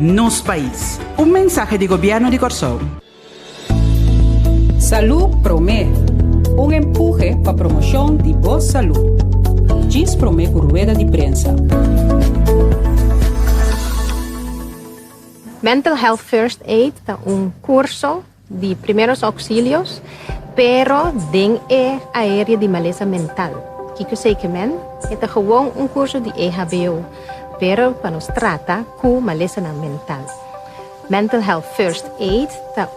nos país. Un mensaje de Gobierno de Corsou. Salud Promé, un empuje para promoción de boa salud. Diz Promé por rueda de prensa. Mental Health First Aid é curso de primeiros auxílios, pero dentro da área de maleza mental. Que eu sei que é gewoon curso de EHBO, pero para nos trata com maleza mental. Mental Health First Aid é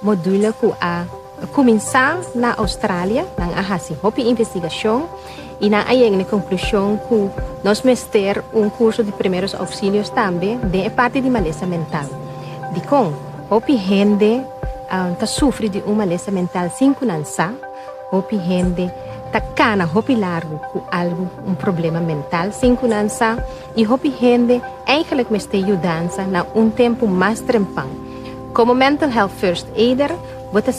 módulo que a começar na Austrália, na investigação, e na conclusão que nós vamos ter curso de primeiros auxílios também de parte de maleza mental. De com, gente sofre de maleza mental sem conhecer, gente cana largo com algo, problema mental sem conhecer, e gente eigenlijk me está ajudando na tempo mais tranquilo. Como Mental Health First Aider, você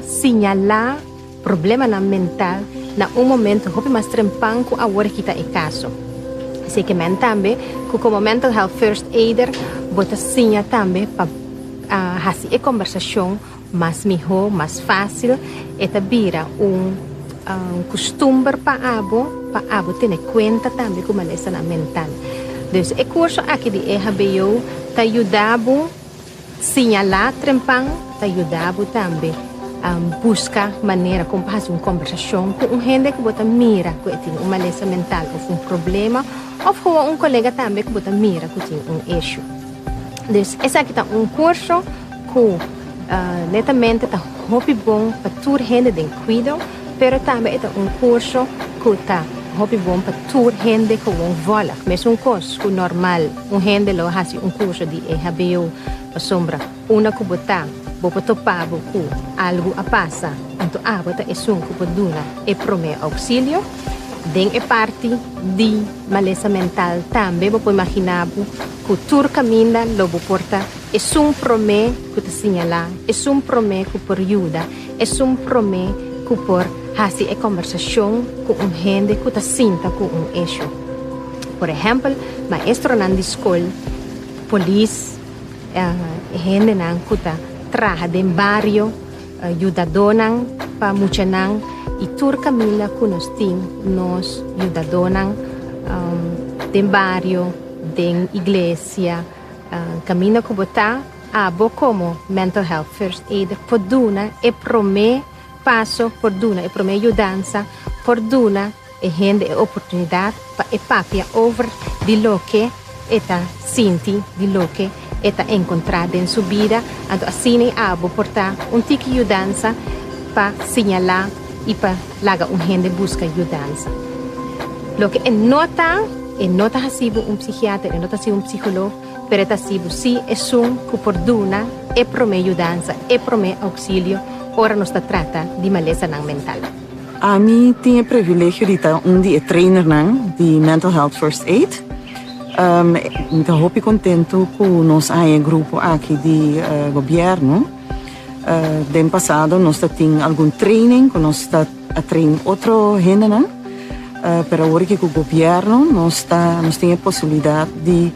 signalar problema mental na momento mais tranquilo que agora que está em caso. Sei que também, que como Mental Health First Aider, você signa também para fazer a conversação mais melhor, mais fácil, e vira costume para abo ter conta também com maleza mental. Então, o curso aqui de EHBO te ajuda a signalar tranquilo, te ajuda também buscar maneira como fazer uma conversação com gente que você mira que tem uma maleza mental ou problema, ou com colega também que você mira que tem issue. Então, esse aqui é curso que netamente está muito bom para toda gente de cuidado, mas também é curso que está muito bom para toda gente que vola. Mas curso normal, gente que faz curso de EHBO, para sombra, que você Bopa topabo com algo a passa, então bota é que pode dar e promê auxílio. Den parte de maleza mental também, você imaginar que tur caminha lobo porta é promê que te sinala, é promê que por ajuda, é promê que por fazer a conversação com gente que te sinta com eixo. Por exemplo, maestro na escola, polícia, gente na que trabalha em barrio, ajudadonan para muchanan e tur camila que nós temos ajudadonan em barrio, em igreja, caminho que botar como Mental Health First Aid por duna e promê passo por duna e promê ajudança por duna e gente e oportunidade para e papia over de lo que eta sinti de lo que eta encontrada em sua vida, então assim abo portar tique de ajudança para signalar e para lagar gente busca ajudança. Lo que é nota hasibo psiquiatra, é nota hasibo psicólogo, pero é hasibo si é que por duna é promê ajudança, é promê auxílio, ora nos trata de maleza mental. A mim tinha privilégio de estar dia trainer de Mental Health First Aid. Estou muito contente com o nosso grupo aqui de governo. No ano passado, nós tínhamos algum training, que nós estamos a treinar outro gente, para agora que o governo nós temos a possibilidade de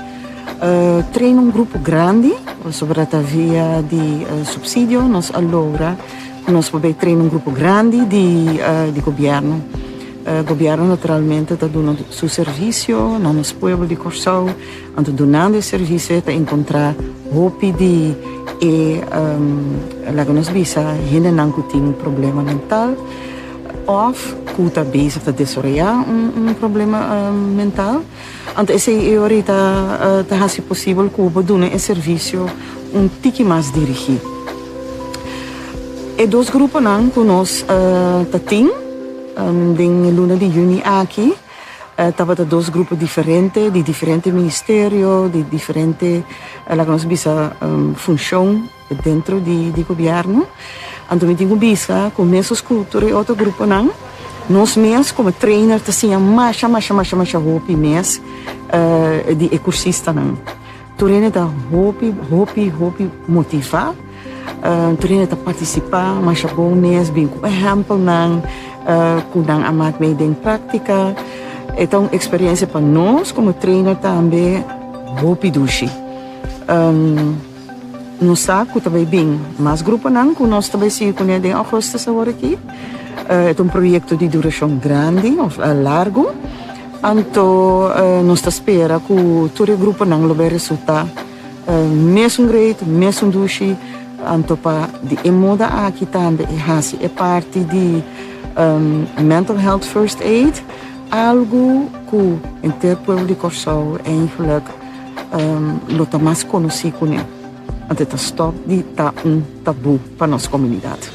treinar grupo grande, sobre a via de subsídio, nós logra, nós podemos treinar grupo grande de governo. O governo naturalmente está dando seu serviço no nosso povo de Corsou, está dando esse serviço para encontrar roupa de lá que nós visa gente não tem problema mental ou que está bezig de desorientar problema mental. Então esse é ahorita está possível que o doen esse serviço tique mais dirigido. E dois grupos que nós temos em luna de junho aqui, estava dois grupos diferentes, de diferentes ministérios, de diferentes, lá que nós bisa função dentro do governo. Então, eu tenho bisa com mesmos culturas e outro grupo não. Nós mesmos, como trainer, tinha mais roupa mesmo de cursista não. Turene da roupa motivar, turene da participar, mas bom mesmo, bem com exemplo não. Kudang amat made em prática. Então, experiência para nós, como trainer também, hopi dushi. No saco também bem, mas grupo não, que nós também se conhecem em agosto agora aqui. É projeto de duração grande, ou largo. Então, nós espera que todo o grupo não vai resultar mesmo great, mesmo dushi. Então, para de moda aqui também é parte de mental health first aid, algo que o interpovo de Curaçao eigenlijk lo mais conhecido com ele. Então, stop de estar tabu para nossa comunidade.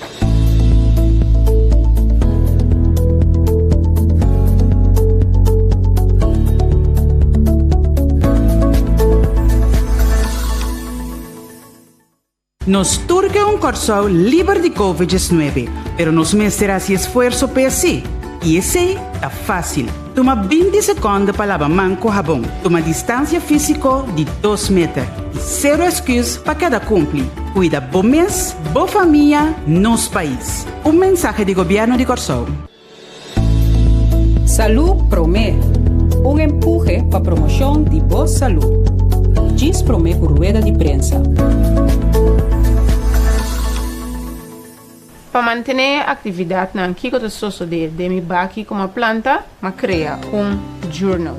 Nos turca Curaçao livre de Covid-19, pero nos meterá esse esforço para si. E esse é fácil. Toma 20 segundos para lavar mão com sabão. Toma distância física de 2 metros. E zero excuse para cada cumpre. Cuida bom mês, boa família, nos país. Mensagem do governo de Curaçao. Salud Promé, empuje para promoção de boa saúde. Diz Promé por rueda de prensa. Para manter a atividade na que eu sou de me baki como planta, mas cria journal.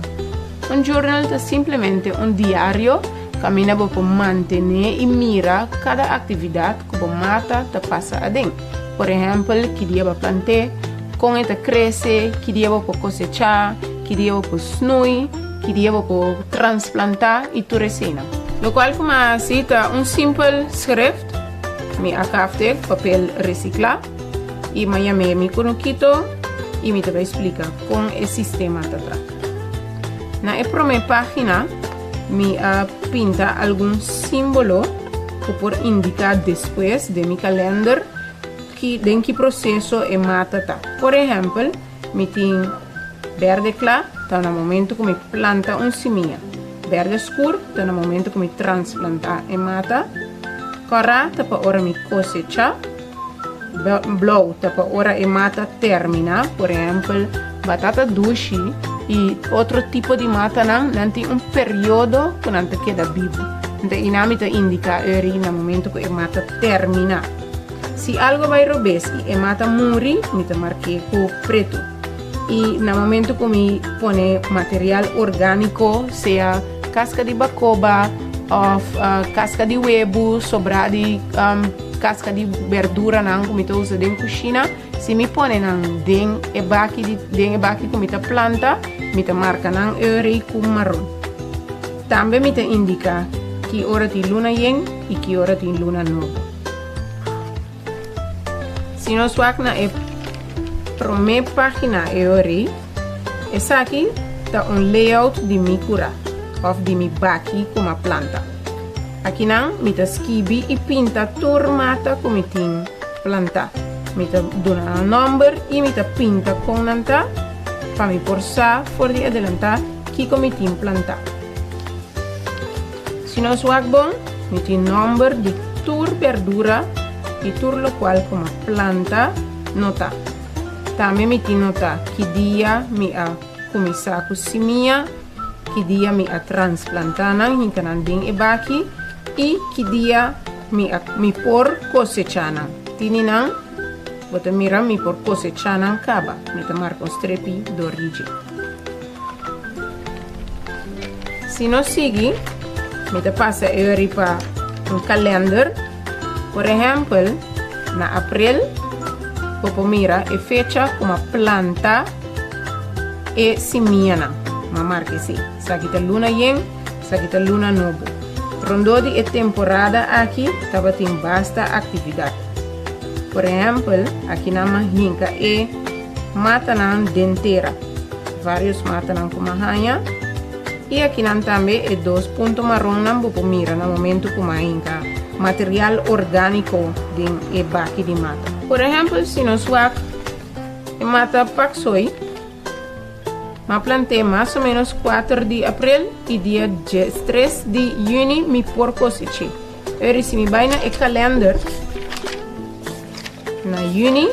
Journal é simplesmente diário que camina para manter e mira cada atividade que você mata te passa a dentro. Por exemplo, que dia para plantar, como ele cresce, que dia para cosechar, que dia para snui, que dia para transplantar e tudo isso. Lo qual como assim é simples script. Mi acafte papel recicla e amanhã me conquito e me te vai explicar como o sistema está. Na primeira página me pinta algum símbolo que por indicar depois de mi calendário que em que processo é mata tá. Por exemplo, me tem verde claro, tá no momento que me planta semente. Verde escuro, tá no momento que me transplanta e mata. Corra para ora mi cosecha, blau para ora e mata termina, por exemplo, batata doce e outro tipo de mata não tem período que não queda vivo. Então, inamita indica no momento que a mata termina. Se algo vai robes e a mata muri, me te marquei com preto. E no momento que me põe material orgânico, seja casca de bacoba, of casca de huevo, sobra de casca de verdura não como eu uso dentro da cozinha, se me põe não dentro e baki como eu planta, me marca não euri com marrom. Também me indica que hora tem luna yen e que hora tem luna novo. Se nós vamos na primeira página euri, essa aqui tá layout de mi cura. Of de mi baki como a planta. Aqui não, me ta skibi e pinta turmata como tem planta. Me ta dona number e me ta pinta com nanta para me forçar for de adelantar que como tem planta. Se nós wag bom, me tem number de tur verdura e tur lo qual como planta nota. Também me tem nota que dia me a começar com simia. Que dia me a transplantar nang hinkanan ding ibaki e que dia me por cosechar nang tini nang bota mira me por cosechar nang kaba me tamar com strepi do origem. Se não sigue me te passa euri para calendário, por exemplo na abril popo mira e fecha como planta e simiana. Ma marca sì, sa kita luna yen, sa kita luna novo. Rondo di temporada aqui, tava tem basta atividade. Por exemplo, aqui na mahinka e mata nan dentera. Vários mata nan kumahanha. E aqui nan também e 2 pontos marrom nan bupo mira no momento kumahinka. Material orgânico de e baki de mata. Por exemplo, se nós wak e mata paksoi, ma plantei mais ou menos 4 de abril e dia 3 de junho me por coseche. Eu se me vai na calendário na junho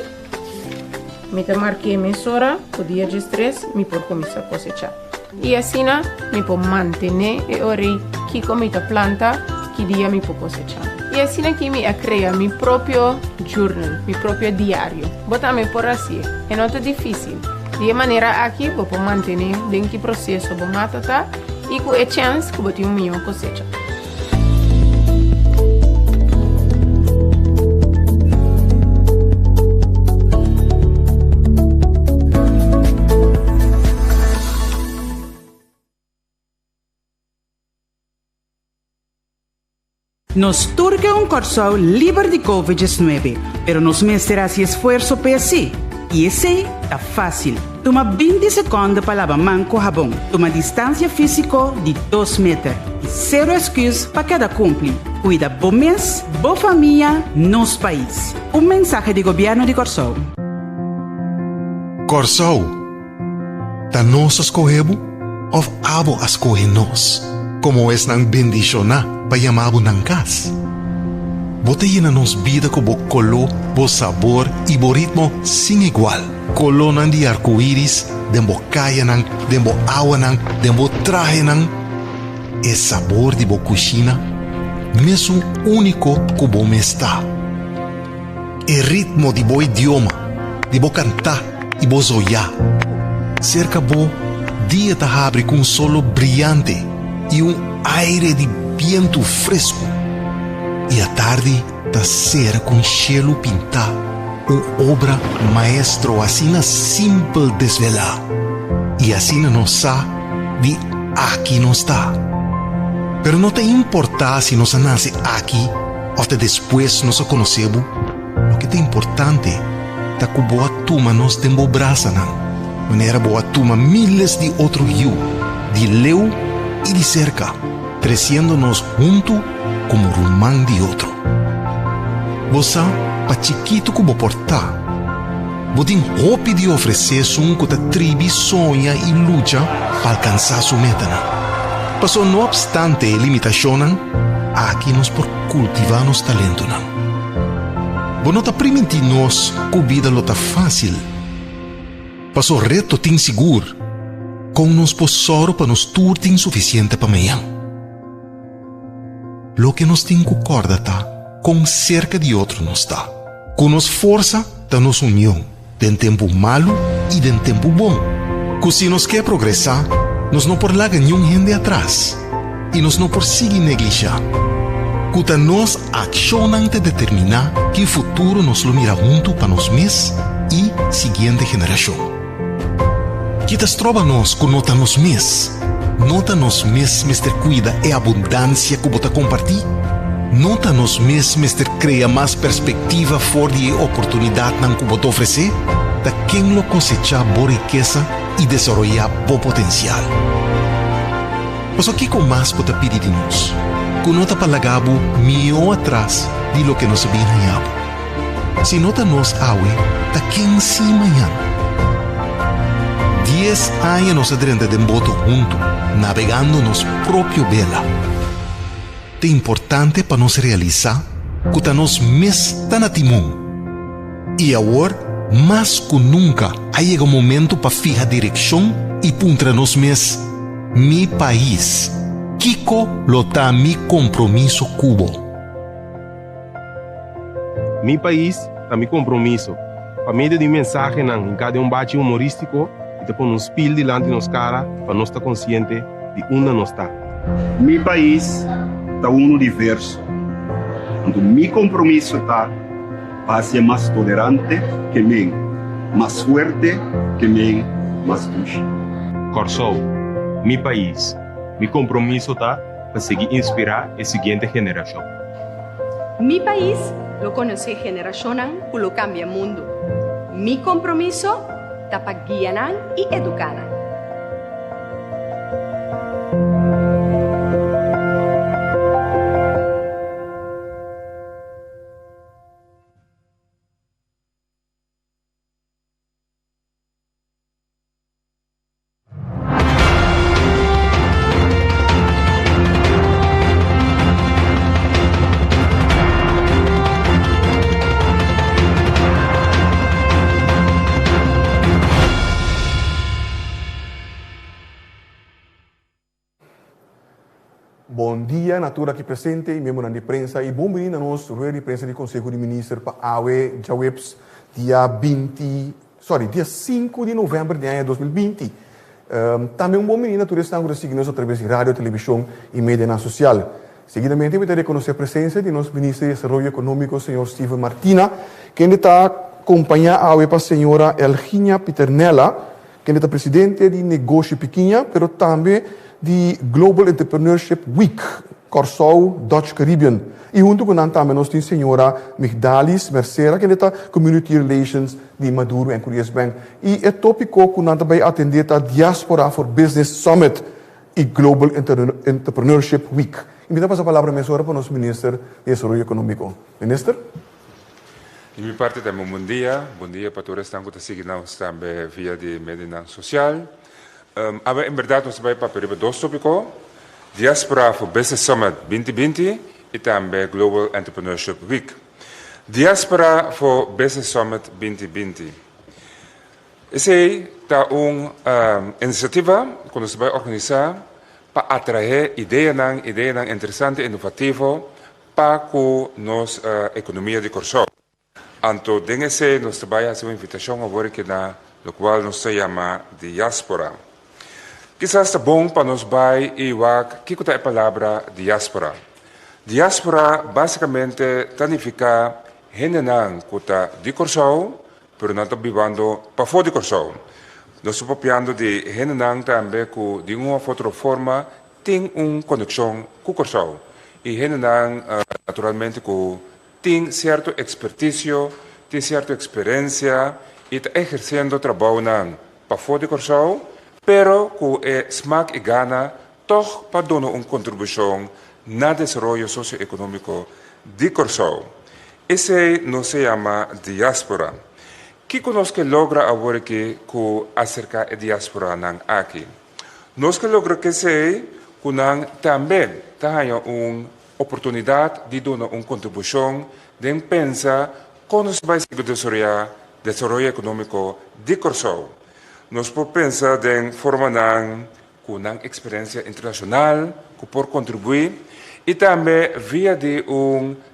me te marquei mesora o dia 3 me por começar a cosechar. E assim me por manter e ori que comita planta, que dia me puedo cosechar. Y así aquí me crea mi propio journal, mi propio diario. Botame por así, es no es difícil. De manera aquí, voy a mantener dentro del proceso de matata y con la chance que voy a tener una mejor cosecha. Nos turca un corso libre de COVID-19, pero nos mesterá si esfuerzo para sí. Y ese está fácil. Toma 20 segundos para lavar manco jabón. Toma distancia física de 2 metros. Y 0 excusas para cada cumple. Cuida bom mês, boa família, nos país. Un mensaje de gobierno de Corsou. Corsou, ta nos escogemos o abo escoge nos? Como es nan bendiciona pa llamabo nan cas. Bote llena nos vida como color, bo sabor y bo ritmo sin igual. Colonan de arcoíris, de bo kaya nan, de bo agua nan, de bo traje nan. El sabor de bo cocina, mesmo único como me está. El ritmo de bo idioma, de bo cantar y bo zoya. Cerca bo, día ta abre con un solo brillante y un aire de viento fresco. Y a tarde ta cera con cielo pintado, una obra maestro así na simple desvelar. Y así na nos sa de aquí no está. Pero no te importa si nos nace aquí o te después nos conocemos. Lo que te importante ta que boa tuma nos dembobraza nan. Manera boa tuma miles de otros yo, de leu y de cerca, creciéndonos junto como rumán de otro. Você, pa chiquito como porta, botin hope de ofrecer un que te tribi, sonha y lucha para alcanzar su meta. Pero no obstante limitaciones, aquí nos por cultivar nos talento. Bo no ta permitir-nos que vida lo ta fácil. Paso reto tin seguro, com nos posoro para nos turtin suficiente para amanhã. Lo que nos tem concorda tá, com cerca de outro nos tá. Com nos força, tá nos união, de tempo malo e de tempo bom. Que se nos quer progressar, nos não por largar nenhum gente atrás, e nos não por seguir neglijar. Que tá nos accionam de determinar que o futuro nos lo mira junto para nós mesmos e seguinte geração. Que tas trova nos que nota nos mesmos. Nota nos mesmos ter cuida e abundância que bota compartir. Nota nos mesmos ter cria mais perspectiva fora de oportunidade não que bota oferecer. Da quem lo cosechar boa riqueza e desenvolver bom potencial. Mas o que com mais bota pedir de nós? Que nota para lagabo mil atrás de lo que nos bem ganhado. Se nota nos awe, da quem se amanhã. 10 años nos adrenda de boto junto, navegando nos propio vela. É importante para nos realizar que tá nos mes tá na timão. E agora, mais que nunca, aí chega o momento para fijar direção e puntra nos mes mi país. Kiko lo tá mi compromisso cubo. Mi país tá mi compromisso. Para meio de mensagem em cada bate humorístico, te pon un spil delante de nos cara para nós estar consciente de onde nós está. Mi país está diverso. Então, mi compromisso está para ser mais tolerante que mim, mais forte que mim, mais justo. Corsou, mi país, mi compromisso está para seguir inspirar a seguinte geração. Mi país lo conoce generación que lo cambia el mundo. Mi compromiso para guiar y educar. Assembleia Natura aqui presente, e membro da prensa, e bom menino nós, rueda de prensa do Conselho de Ministros para AWE, Jaweps, dia 5 de novembro de 2020. Também bom menino, todos estão seguindo através de rádio, televisão e mídia social. Seguidamente, eu vou reconhecer a presença de nosso Ministro de Desenvolvimento Econômico, Sr. Steven Martina, que está acompanhando a AWE para a senhora Elginia Piternella, que é presidente de Negócio Pequena, mas também de Global Entrepreneurship Week, Corsou Dutch Caribbean. E junto com nós também nós temos a senhora Migdalis Mercera, que é Community Relations de Maduro e Curious Bank. E é tópico que nós também atendemos a Diaspora for Business Summit e Global Entrepreneurship Week. E me dá a palavra para o nosso Ministro de Desenvolvimento Econômico. Ministro? De minha parte também bom dia para todos que estão seguindo também via de mídia social. Em verdade, nós vamos para dois tópicos, Diaspora for Business Summit 2020 e também Global Entrepreneurship Week. Diaspora for Business Summit 2020. Essa é uma iniciativa que nós vamos organizar para atrair ideias interessantes e inovativas para a nossa economia de Corsou. Então, nesse nós trabalhamos uma invitação agora que na lo qual nos se chama diáspora. Quizás é bom para nós vai e que é a palavra diáspora. Diáspora basicamente significa gente que está de Corsou, mas não está vivendo para fora de Corsou. Nós estamos falando de gente também que de uma outra forma tem uma conexão com Corsou. E gente naturalmente que tem certa expertise, tem certa experiência e está exercendo trabalho para fora de Corsou, pero que é smack e gana toch para dar uma contribuição no desenvolvimento socioeconômico de Corsou. Esse não se chama diáspora. O que nós que logra agora que acerca da diáspora aqui? Nós que logra que se que também tem uma oportunidade de dar uma contribuição de pensar como se vai desenvolver o desenvolvimento econômico de Corsou. Nós podemos pensar de forma com uma experiência internacional que pode contribuir e também via de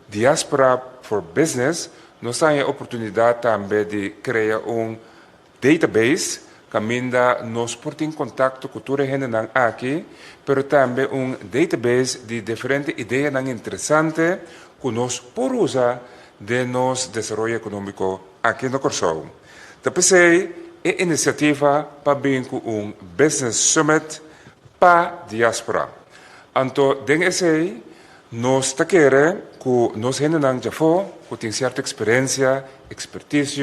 diaspora for business nós temos a oportunidade também de criar database que nos põe em contato com toda a gente aqui, mas também database de diferentes ideias interessantes que nós podemos usar de nosso desenvolvimento econômico aqui no Corsou. Depois é a iniciativa para vir com Business Summit para diáspora. Então, desse nós queremos que nós gente já for, que tem certa experiência, expertise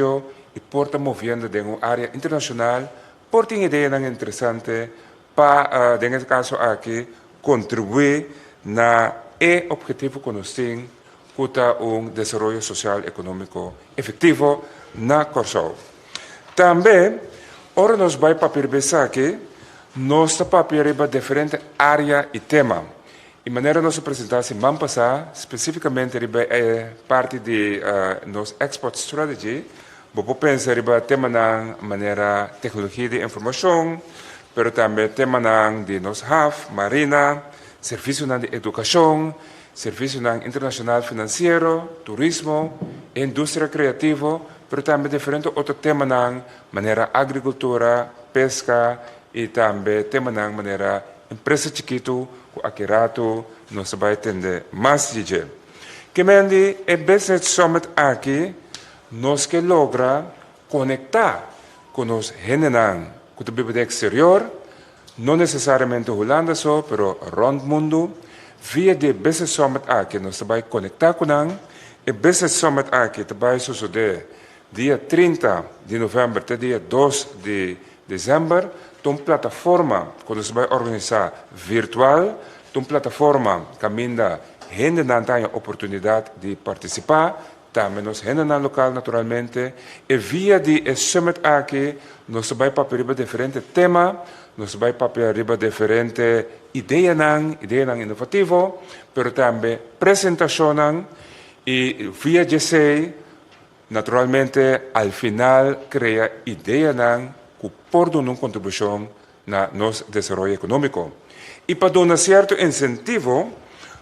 e porta movendo de uma área internacional, porta ideias interessantes para, nesse caso aqui, contribuir na objetivo que nós temos para desenvolvimento social e econômico efetivo na Corsou. Também, ora nós vamos para perceber que nós estamos para diferentes áreas e temas. E maneira nós apresentar semana passada, especificamente parte de nossa export strategy, vou pensar em tema na maneira tecnologia de informação, mas também tema de nosso HAF, marina, serviço de educação, serviço internacional financeiro, turismo, indústria criativa, mas também diferentes outros temas na maneira agricultura, pesca e também tema na maneira empresa chiquito, aqui rato, nós vamos atender mais de que mendi é Business Summit aqui, nós que logra conectar com os gente que estão no exterior, não necessariamente Holanda só, mas around o mundo, via de Business Summit aqui, nós vamos conectar com eles, e Business Summit aqui vai suceder dia 30 de novembro até dia 2 de dezembro, uma plataforma que nós vamos organizar virtual, uma plataforma que a gente não tem a oportunidade de participar, também nós gente no local naturalmente, e via de summit aqui, nós vamos para diferentes temas, nós vamos para diferentes ideias inovativas, mas também apresentação e via de sei, naturalmente, al final, cria ideias que podem dar uma contribuição no nosso desenvolvimento econômico. E para dar um certo incentivo,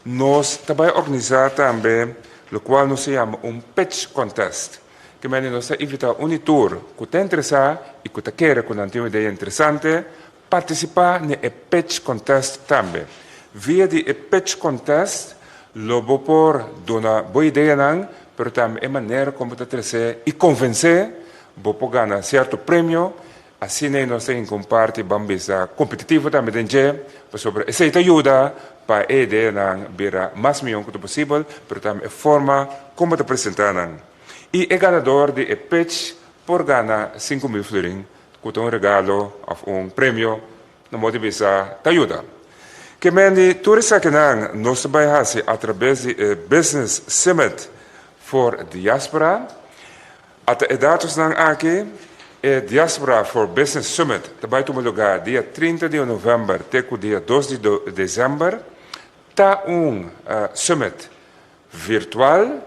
nós também organizar também, o qual nos se chama pitch contest. Que nós invitamos tour que está interessado e que quer com uma ideia interessante, participar no pitch contest também. Via de pitch contest, lo vou por uma boa ideia, mas também é maneira como trazer e convencer, vou ganhar certo prêmio, assim nós temos uma parte competitiva também, sobre essa ajuda para a ideia virar mais milhão que possível, mas também a forma como te apresentar. E o ganador de pitch por ganhar 5.000 florins, com um regalo ou prêmio, na motivação te ajuda. Que tudo isso que nós vamos através do Business Summit for Diaspora. Até dados aqui, a Diaspora for Business Summit vai ter lugar dia 30 de novembro até o dia 2 de dezembro. Está summit virtual.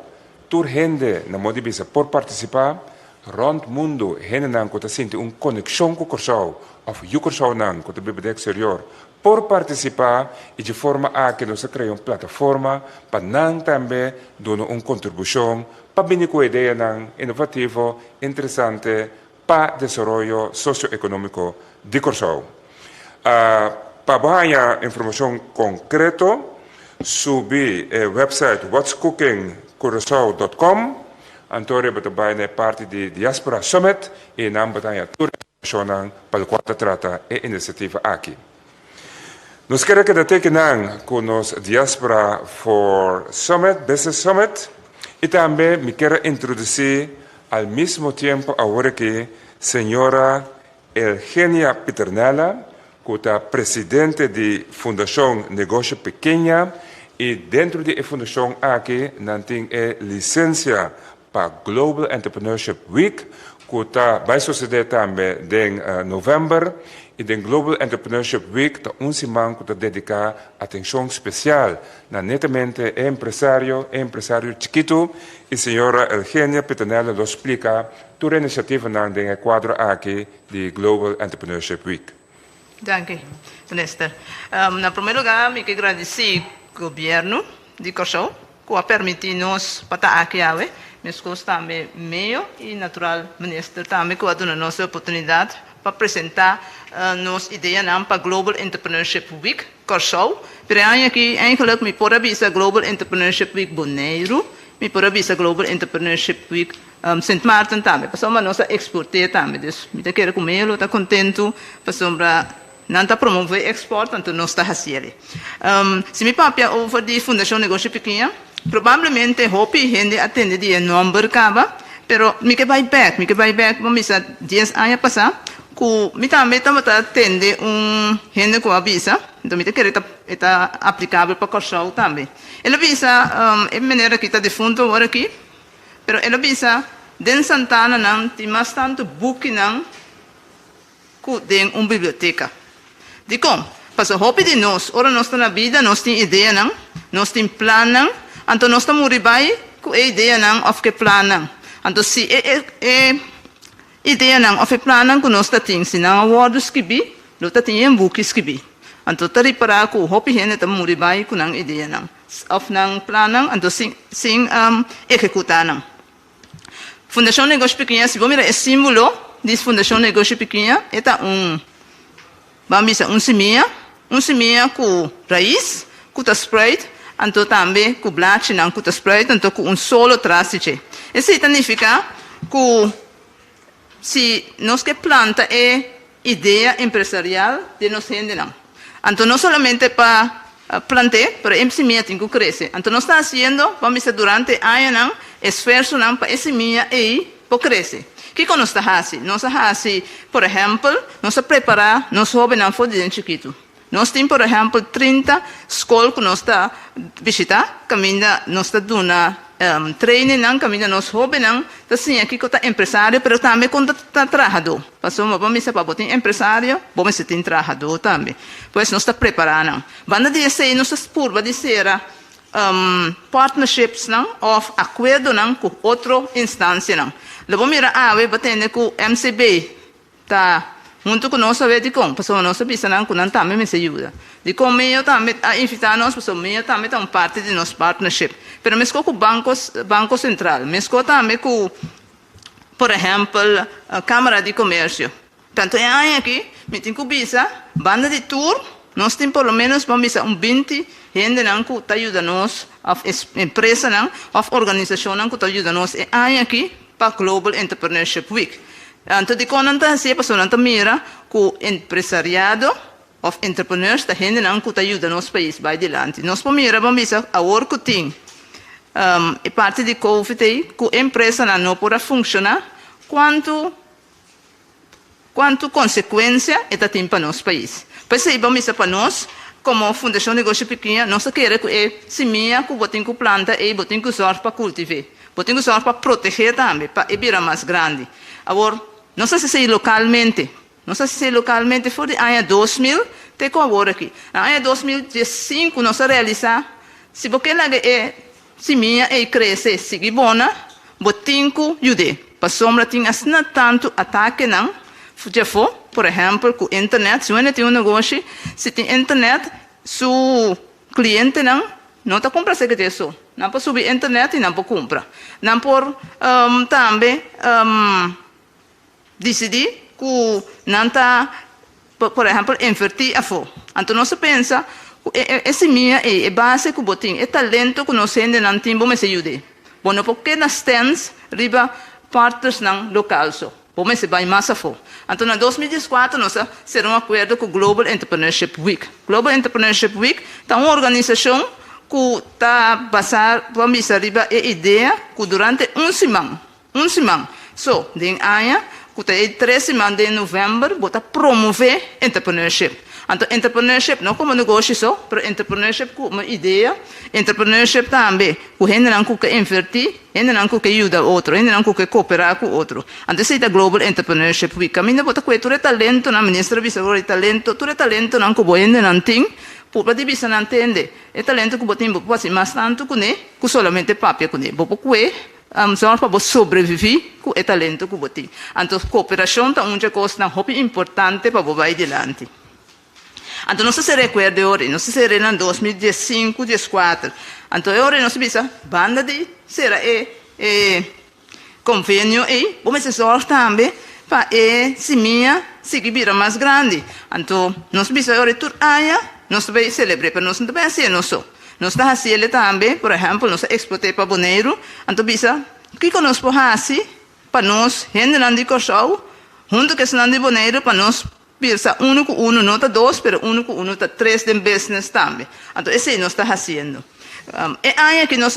Toda gente na motivação por participar, rond mundo, gente que sente uma conexão com o Corsau, ou o Corsau que está bem exterior, por participar e de forma a que nós criamos uma plataforma para nós também dar uma contribuição para vir com ideia inovativa, interessante para o desenvolvimento socioeconômico de Corsau. Para ganhar informação concreta, subi o website whatscookingcorsau.com, Antônio vai parte de Diaspora Summit e não vai tudo para o qual trata a iniciativa aqui. Nós queremos que tenham com nós Diaspora for Summit, Business Summit, e também me quero introduzir ao mesmo tempo agora que a senhora Eugenia Piternella, que é presidente da Fundação Negócio Pequena, e dentro da fundação aqui, nós temos a licença para Global Entrepreneurship Week, que vai suceder também em novembro. E the Global Entrepreneurship Week está semana que está dedicada atenção especial na netamente empresário chiquito. E a senhora Eugenia Piternella nos explica toda a iniciativa no quadro aqui de Global Entrepreneurship Week. Danke, minister. Na primeiro lugar, eu quero agradecer ao governo de Corsau, que ha permitido-nos para aqui, mas também meio e natural, minister, também que ha dado nossa oportunidade para apresentar nossa ideia para Global Entrepreneurship Week Corsau. Pero aqui, eigenlijk, me pode avisar Global Entrepreneurship Week Bonaire, me pode avisar Global Entrepreneurship Week St. Martin também. Para nossa exportar também. Então, eu quero comer, estou contento para não está promover export, então não está fazendo. Se me papia over de Fundação Negócio Pequena, provavelmente hope gente atende de número cava, pero me que vai back, vamos dizer 10 anos passar, que me também atende gente com a visa, então me quer está aplicável para Corsau também. Ela visa é maneira que está defunto agora aqui, pero ela visa den Santana não tem mais tanto book não que tem uma biblioteca. De como? Para hope de nós, ora nós na vida, nós temos ideia não, nós temos plano não, então nós estamos moribai com a ideia não, of que plano. Então se ideia não, of plano que nós temos, se não words que bi, nós temos books que bi. Então tari para com hope gente estamos moribai com não ideia não, of não plano, então sim executar não. Fundação Negócio Pequena, se vamos ver o símbolo de Fundação Negócio Pequena, é vamos dizer semeia com raiz, com a spread, então também com blache não com a spread, então com solo traço. Isso significa que se nós que planta é ideia empresarial de nós gente não. Então não somente para plantar, para a semeia tem que crescer. Então nós está fazendo, vamos dizer durante anos não, esforço não para a semeia aí para crescer. O que nós estamos fazendo? Nós estamos fazendo, por exemplo, nós preparamos, nós jovens não fomos de chiquito. Nós temos, por exemplo, 30 escolas que nós estamos visitando, nós estamos dando training, caminho nós jovens, assim, aqui que está empresário, mas também quando está trabalhador. Passamos, vamos dizer, para botar empresário, vamos dizer, tem trabalhador também. Pois nós estamos preparando. Vamos dizer, nós estamos dizer, partnerships, ou acordo com outra instância. Vamos mirar, batendo com o MCB, tá junto com nós saber de como, pessoa nossa bisa não com também me ajuda. De como meio também a invitar nós, pessoa meio também é parte de nosso partnership. Pero mesmo com o banco central, mesmo também com, por exemplo, a Câmara de Comércio. Tanto é aqui, me tem que bisa, banda de tour, nós temos pelo menos vamos bisa 20 gente não que está ajudando nós, a empresa não, a organização não que está ajudando nós, é aqui para Global Entrepreneurship Week. Então, de quando não se a pessoa não mira que o empresariado of entrepreneurs da gente não que está ajudando nosso país vai adiante. Nós vamos mirar, vamos bisa a work team. E parte de Covid aí, que a empresa não pode funcionar, quanto consequência está tendo para nosso país. Pois aí, vamos para nós, como Fundação de Negócio Pequena, nós queremos que a semente que botem que planta e botem que usar para cultivar, botem que usar para proteger também, para virar mais grande. Agora, não sei se é localmente, foi de ano 2000, tem que agora aqui. Na ano 2015, nós realizamos, se você é semente e cresce, sigue bona, botem que ajude. Para sombra, tem assim tanto ataque não, já foi, por exemplo, com a internet, se você tem negócio, se tem internet, seu cliente não está comprando esse que isso. Não pode subir a internet e não pode comprar. Não pode também decidir que não está, por exemplo, invertir a fora. Então, nós pensamos que essa minha é a base que eu tenho, é talento que nós temos não temos, vamos ajudar. Bom, porque nós temos riba partners locais. Vamos se vai mais a fora. Então, em 2014, nós será um acordo com o Global Entrepreneurship Week. Global Entrepreneurship Week é uma organização que está basada, vamos dizer, a ideia que durante uma semana, só, de ano, que tem 3 semanas de novembro, bota promover entrepreneurship. Então, entrepreneurship não como negócio só, mas entrepreneurship como ideia, entrepreneurship também, que gente não quer invertir, gente não quer ajudar outro, gente não quer cooperar com outro. Então, isso é a Global Entrepreneurship Week. A minha bota que tu é talento, na ministra bisagora de talento, tu é talento não que boa não tem, por de bisa não entende. É talento que botem, pode ser mais tanto que solamente papel que ne, porque só para sobreviver com o talento que botem. Então, cooperação é uma coisa muito importante para você ir adiante. Então, não se recuerda hoje, não se recuerda em 2015, 2014. Então, hoje não se bisa, banda de será convênio e vamos se sorte também para a semente seguir mais grande. Então, não se bisa hoje tudo aí, não se vai celebrar, mas não se vai ser não só. Nós estamos fazendo também, por exemplo, nós exportamos para Bonaire, então bisa, o que nós podemos fazer para nós, gente não de Corsau, junto com esse de Bonaire, para nós pensa 1 com 1, não está 2, mas 1 com 1 está 3 de business também. Então, esse nós estamos fazendo. É aí que nós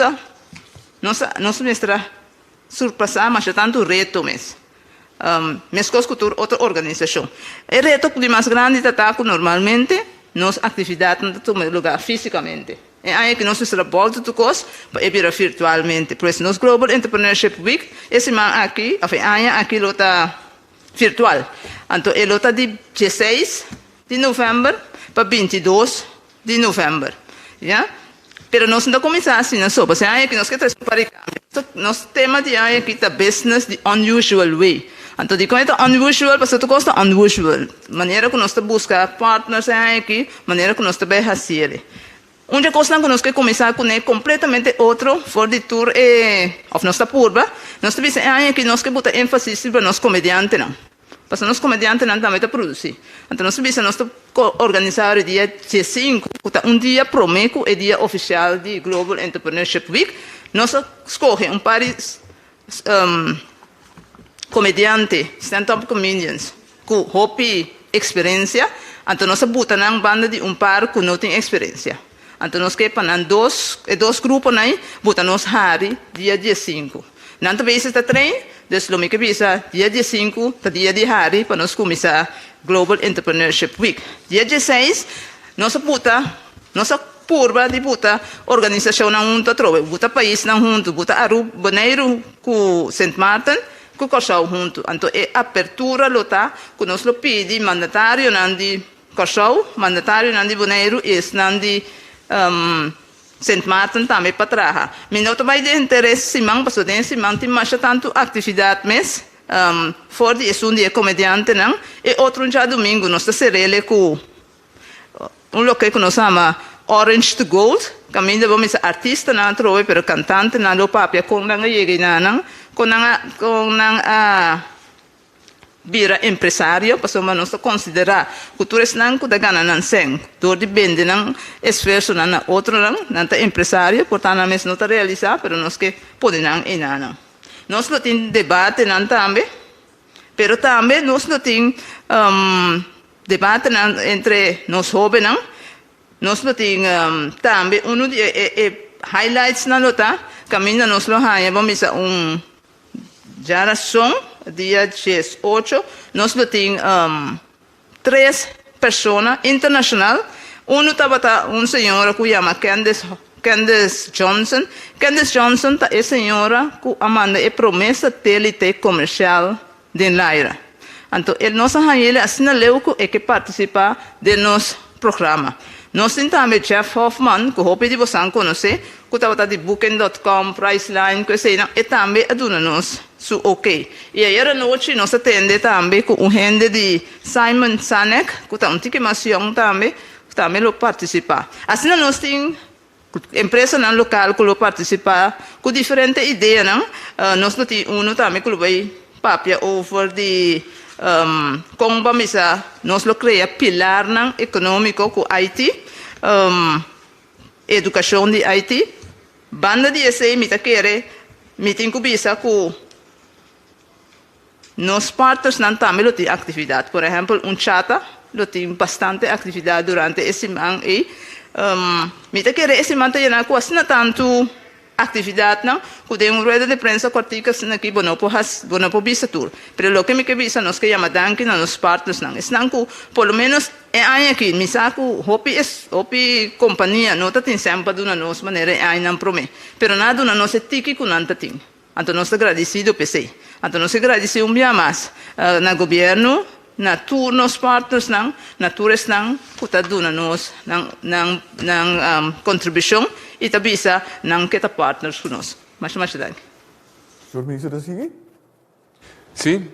mestra surpassar, mas é tanto reto mesmo. Mesmo com outra organização. O reto que mais grande está normalmente, nossa atividade não toma lugar fisicamente. É aí que nós estamos voltando tudo coisa para virar virtualmente. Por isso, nosso Global Entrepreneurship Week, esse mês aqui, aqui está virtual. Então, ele está de 16 de novembro para 22 de novembro. Yeah? Pero nós não começamos assim, não só. Porque aí que nós queremos para nosso tema de aí aqui está business the unusual way. Então, de como é unusual, porque tudo coisa unusual. Maneira que nós buscamos partners aí aqui, maneira que nós também fazemos. Uma coisa que nós queremos começar com é completamente outro, fora de tour of nossa curva. Nós também aí que nós queremos botar ênfase para nós comediantes não. Porque nós comediantes não também produzir. Então nós também nós organizar o dia 15, que é dia promeco, é dia oficial de Global Entrepreneurship Week. Nós escolhemos par de comediantes, stand-up comedians, com hobby experiência. Então nós botamos na banda de par que não tem experiência. Então nós queremos dois grupos aí, botamos Hari dia 15. Não também está treino, desde o que bisa dia 15, tá dia de Hari para nós começar Global Entrepreneurship Week. Dia 16, nossa curva de botar organização na junta, botar país na junta, botar Aruba, Bonaire com Saint Martin, com Corsau junto. Então é apertura lota que nós pedi mandatário não de Corsau, mandatário não de Bonaire e não de Saint Martin também para trás. Mas não também de interesse simão, porque tem simão tem mais tanto atividade mas for di un dia comediante não e outro dia domingo nós serele com local que nós chama Orange to Gold caminho vamos artista não trove pero cantante não lo papia com nanga yegi não com nanga bira empresário para somos nós considerar cultura não que da gana não sem dor de bende não esforço não outro não tá empresário portanto nós não tá realizar pero nós que pode não e não nós não tem debate não também pero também nós não tem debate não entre nós jovens não nós não tem também de highlights na lota caminho nós lo há vamos geração dia 18, nós temos 3 pessoas internacionais. Uma senhora que chama Candace Johnson. Candace Johnson é a senhora que amanda a promessa telite comercial de Laira. Então, nós assinalamos que participa do nosso programa. Nós temos também Jeff Hoffman, que eu de vocês conhecer, que está de Booking.com, Priceline, que e também ajuda-nos su ok. E aí, à noite, nós atendemos também com gente de Simon Sinek, que está um também lo participa. Assim, nós temos empresa local que lo participa com diferentes ideias, não? Nós temos também que vai papia over de como vamos nós lo cria pilar econômico com Haiti, educação de Haiti, banda de esse mita querer meeting com bisa com nos partners não também tem atividade, por exemplo, chata tem bastante atividade durante esse ano e mita querer esse ano tem quase não tanto atividade não, que rueda de prensa corticas aqui bono por bisa tour, pero lo que me que bisa nos que llama danke nos partners não, es não que por lo menos é aqui, me saco hopi companhia não tá tem sempre duna nos maneira é não prome, pero nada duna nos tiki com nanta ting, então nós agradecido PC, então nós agradecido dia mais na governo na turnos partners na tours que tá duna nos contribuição e tabisa não que tá partners conosco. Mais danke. Senhor Ministro da Sige? Sim.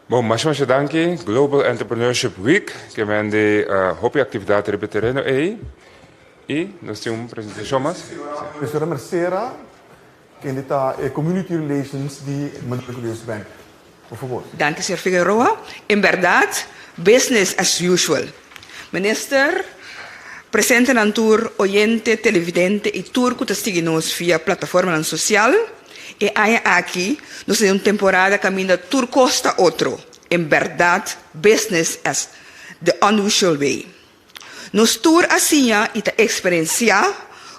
Bom, mais danke. Global Entrepreneurship Week, que vende hopi atividade repetirendo aí. E nós temos uma apresentação mais. Professora Mercera, que está Community Relations de Manuel Bank. Por favor. Danke, Sr. Figueroa. Em verdade, business as usual. Minister, presente na tour oyente, televidente e tour que está nos via plataforma social. E aí aqui, nós temos uma temporada caminho tour costa outro. Em verdade, business as the unusual way. Nos tour assim e ta experienciar,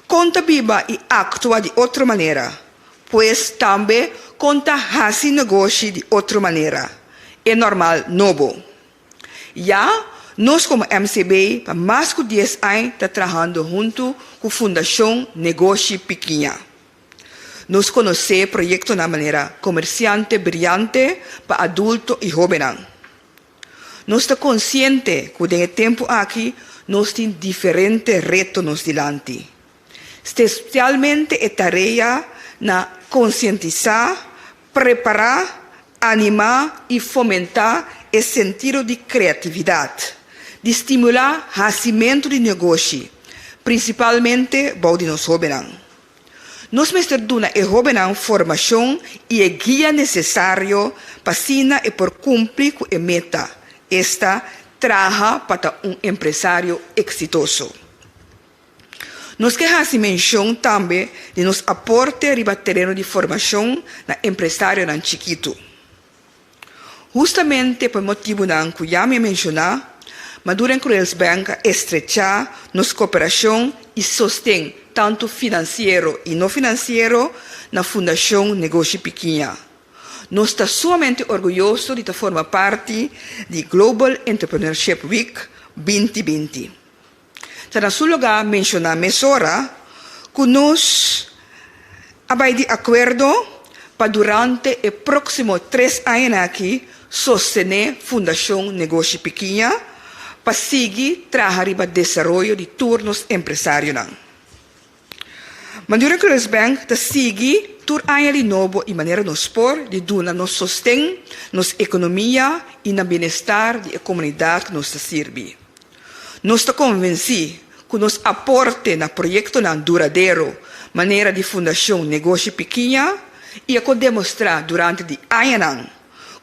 conta biba e actua de outra maneira. Pois também conta hasi negócio de outra maneira. É normal, novo. Já, nós como MCB, há mais de 10 anos, está trabalhando junto com a Fundação Negócio Pequena. Nós conhecemos o projeto de maneira comerciante brilhante para adultos e jovens. Nós estamos conscientes que, nesse tempo aqui, nós temos diferentes retos diante. Especialmente a tarefa na conscientizar, preparar, animar e fomentar esse sentido de criatividade, de estimular o nascimento de negócio, principalmente para os jovens. Nós damos a jovens formação e a guia necessária para sina e por cumprir com a meta. Esta traja para um empresário exitoso. Nós queremos mencionar também de nos aporte riba terreno de formação na empresário na chiquito. Justamente por motivo que já me mencionar, Maduro Cruels Bank estrechar nos cooperação e sostém tanto financeiro e não financeiro na Fundação Negócio Pequena. Nós estamos somente orgulhosos de formar parte do Global Entrepreneurship Week 2020. Na seu lugar, mencionar mesora que nós abay de acordo para durante o próximo 3 anos aqui sostener Fundação Negócio Pequena para seguir trabalhar para o desenvolvimento de turnos empresários. Mandura Credit Bank ta sigi tur aya di novo in maniera no spor di duna nos sostén, nos economia e na bem-estar di comunidade que nos serve. Nos sta convenci que nos aporte na projeto na duradouro, maneira de fundação negócio pequena e a demonstrar durante di aya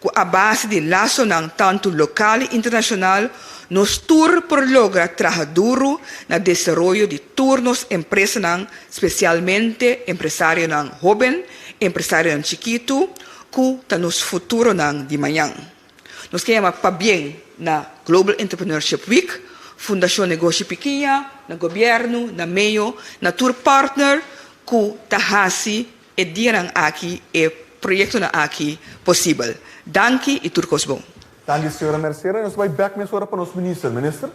que a base de laço tanto local e internacional nos tur por logra trabalhar duro na desenvolvimento de turnos empresas especialmente empresário jovem, empresário chiquito, que tá nos futuro de manhã. Nos queremos para bem na Global Entrepreneurship Week, Fundação Negócio Pequena, na governo, na meio, na tour partner, que tá hasi e dia aqui e projeto aqui possível. Danke e turcos bom. Danke, senhora Mercedes. Nós vamos back para o nosso ministro. Minister?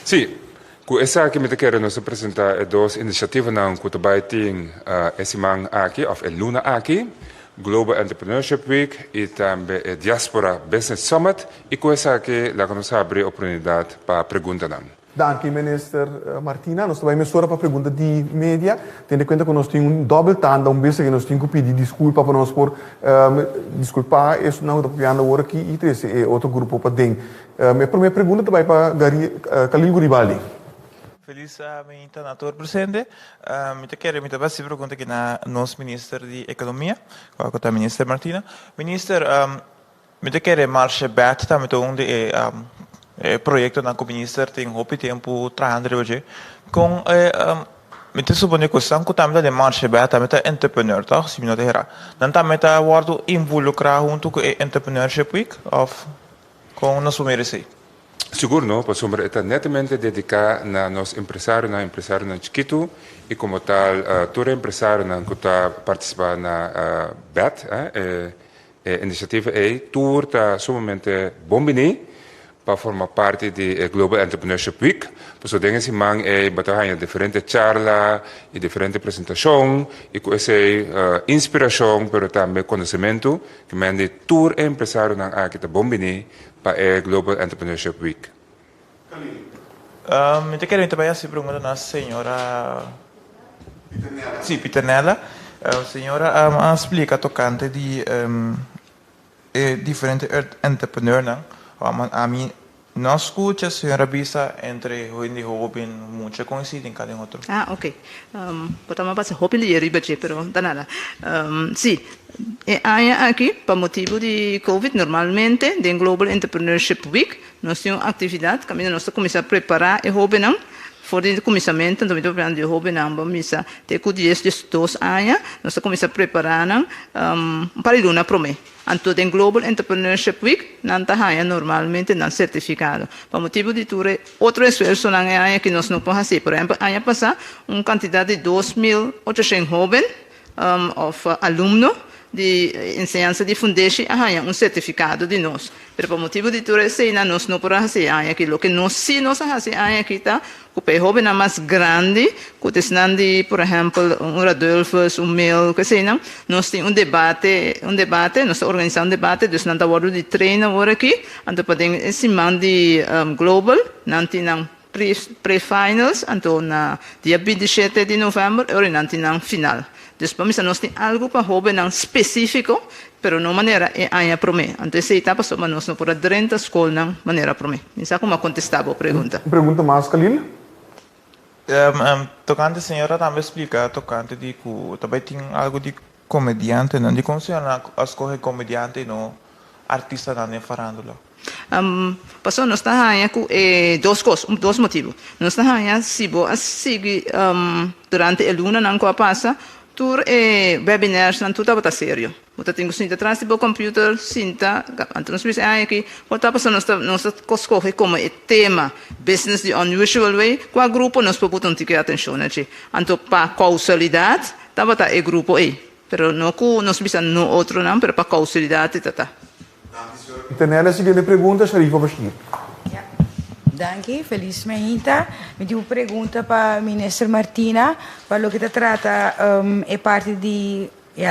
Sim. Com essa que me quero nos apresentar duas iniciativas que também tem esse man aqui, ou a Luna aqui, Global Entrepreneurship Week e também a Diaspora Business Summit. E com essa que lá nos abre a oportunidade para perguntar. Danke, minister Martina. Nós vamos para a pergunta de mídia. Tendo em conta que nós temos double tanda, vez que nós temos que pedir desculpa para nós por desculpar, isso não está piando agora aqui e esse é outro grupo para dentro. Minha primeira pergunta também para Khalil Guribaldi. Feliz minta nator presente. Me quero me também se pergunta aqui na nosso ministro de economia, com a ministra Martina. Minister, me quero marcha bet também onde projeto na minister tem hopi tempo trabalhando hoje com me te supone que sanco também de marcha bet também tá entrepreneur tá se me não terá não também tá guardo involucrar junto com entrepreneurship week of com nosso merece. Seguro, não? Pois somos netamente dedicar na nos empresário chiquito e como tal todo empresário que está participando na BET, iniciativa tour está sumamente bombini para formar parte do Global Entrepreneurship Week. Por isso, dengue man batalha diferentes charlas e diferentes apresentações e com essa inspiração, mas também conhecimento que mande tour empresário aqui está bombini para o Global Entrepreneurship Week. Me quero também se perguntar na senhora Piternella. Senhora explica tocante de diferentes entrepreneurs. A mim não escuta a senhora Bisa entre o jovem muito coincide em cada outro. Ok. Potamos passar jovem de ribache, pero não nada. Sim, aqui para motivo de Covid normalmente de Global Entrepreneurship Week nós temos atividade que nós começamos a preparar o jovem for de começamento, então estou falando de jovem vamos a ter que 2 anos nós começamos a preparar para Luna Prome. Anto den Global Entrepreneurship Week, não está normalmente não certificado. Por motivo de tudo, outro esforço não é que nós não podemos fazer. Por exemplo, ano passado, uma quantidade de 2.800 jovens alunos de ensinança de fundação um certificado de nós. Mas por motivo de tudo isso, nós não podemos fazer aquilo que nós sim nós fazemos aqui está, que o jovem é mais grande, que está de, por exemplo, Radolfo, Mel, que sei não, nós temos debate, nós organizamos debate, nós não estamos de treino agora aqui, então podemos esse man de global, não tem pre-finals, então na dia 27 de novembro, e não tem final. Depois nós temos algo para jovem específico, pero não maneira é a prome. Então essa etapa só nós não podemos dentro da escola não maneira prome. Isso como contestava a pergunta. Pergunta mais, Khalil? Tocante a senhora também explica tocante de que também tem algo de comediante, não de como a senhora escolhe comediante e não artista na farándula. Passou nós está com dois motivos. Nós está se você seguir durante a luna não passa tur webinars não tudo está sério. Você tem que sentar atrás do computador, sentar, então nós vamos aqui, voltar para nós escolher como é tema business the unusual way, qual grupo nós podemos ter atenção, né? Então para causalidade, tá bota é grupo aí, pero não que nós precisamos no outro não, pero para causalidade tá. Piternella, seguinte pergunta, Sharifa Bashir. Danke, feliz manhã. Me tive uma pergunta para a ministra Martina, para o que trata é parte de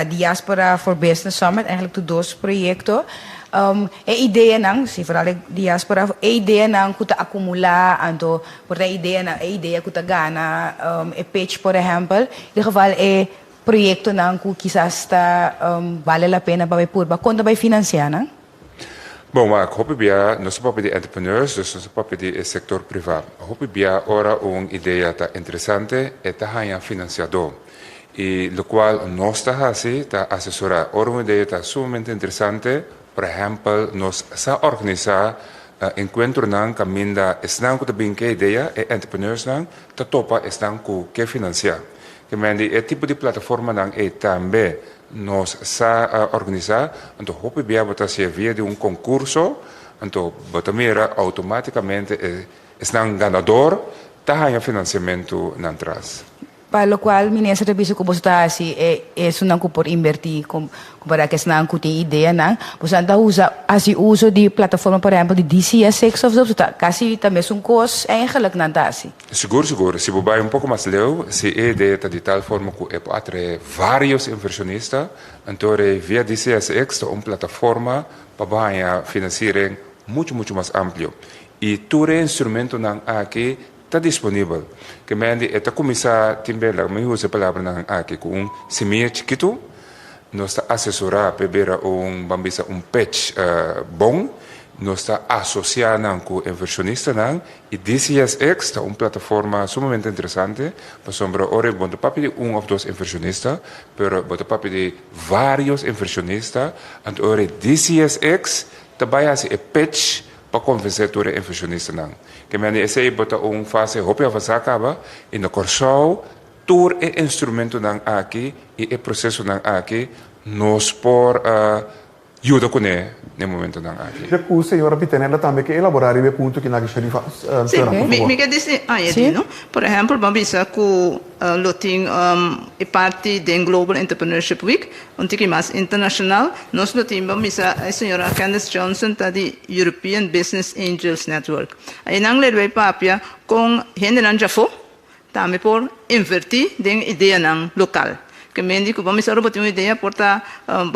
Diaspora for Business Summit, eigenlijk de 2 proyectos. ideia nang, se vooral de diaspora, ideia nang kuta acumular, anto, por ideia kuta gana, pitch, por ejemplo, in ieder geval proyecto nang ku quizás vale la pena para purba, quanto vai financiar nang? Bom, mas hoop bia, nós somos de entrepreneurs, dus nós somos de sector privado. Hoop bia ora ideia tá interessante e tá hanya financiador. E lo qual nós tá tá assessorar. Ora uma ideia tá sumamente interessante. Por exemplo, nós sa organizar encontro nang caminda esnang ko tabing ke ideia e entrepreneurs nang ta topa esnang ko ke financiar. Que mendi tipo de plataforma nang também nós sa organizar, então hope bia bota se via de concurso, então bota mira automaticamente esnang ganador ta hanya financiamento nan tras. Para lo cual, ministro de como está así, es una que por invertir, para que sean que tiene idea, ¿no? Pues anda uso de plataforma, por ejemplo, de DCSX of zo, casi también es un costo eigenlijk não tá assim. Seguro. Se você um pouco mais leu, se a ideia está de tal forma que atrair vários inversionistas, então via DCSX é uma plataforma para financiar muito mais amplo. E todo instrumento não aqui está disponível. Que mendi está começar também lá, me usa a palavra não aqui com semente chiquito, nós está assessorar para bambisa pitch bom, nós está associar com inversionista não e DCSX está uma plataforma sumamente interessante para sombra ora bota papi de ou dois inversionistas, pero bota papi de vários inversionistas, and ora DCSX também assim pitch para convencer todo inversionista não. Que men esse bota fase hopia vasacaba e no corso todo instrumento não aqui e processo não aqui nos por ajuda com no momento não aqui. Já que senhora Pitenela também que elaborar o ponto que nós queremos fazer. Me quer dizer não? Por exemplo, vamos dizer que loting parte do Global Entrepreneurship Week, que mais internacional, nós loting vamos dizer a senhora Candice Johnson está de European Business Angels Network. Aí não lhe vai papia com gente não já foi, também por invertir em ideia não local. Que mendi que vamos usar uma ideia porta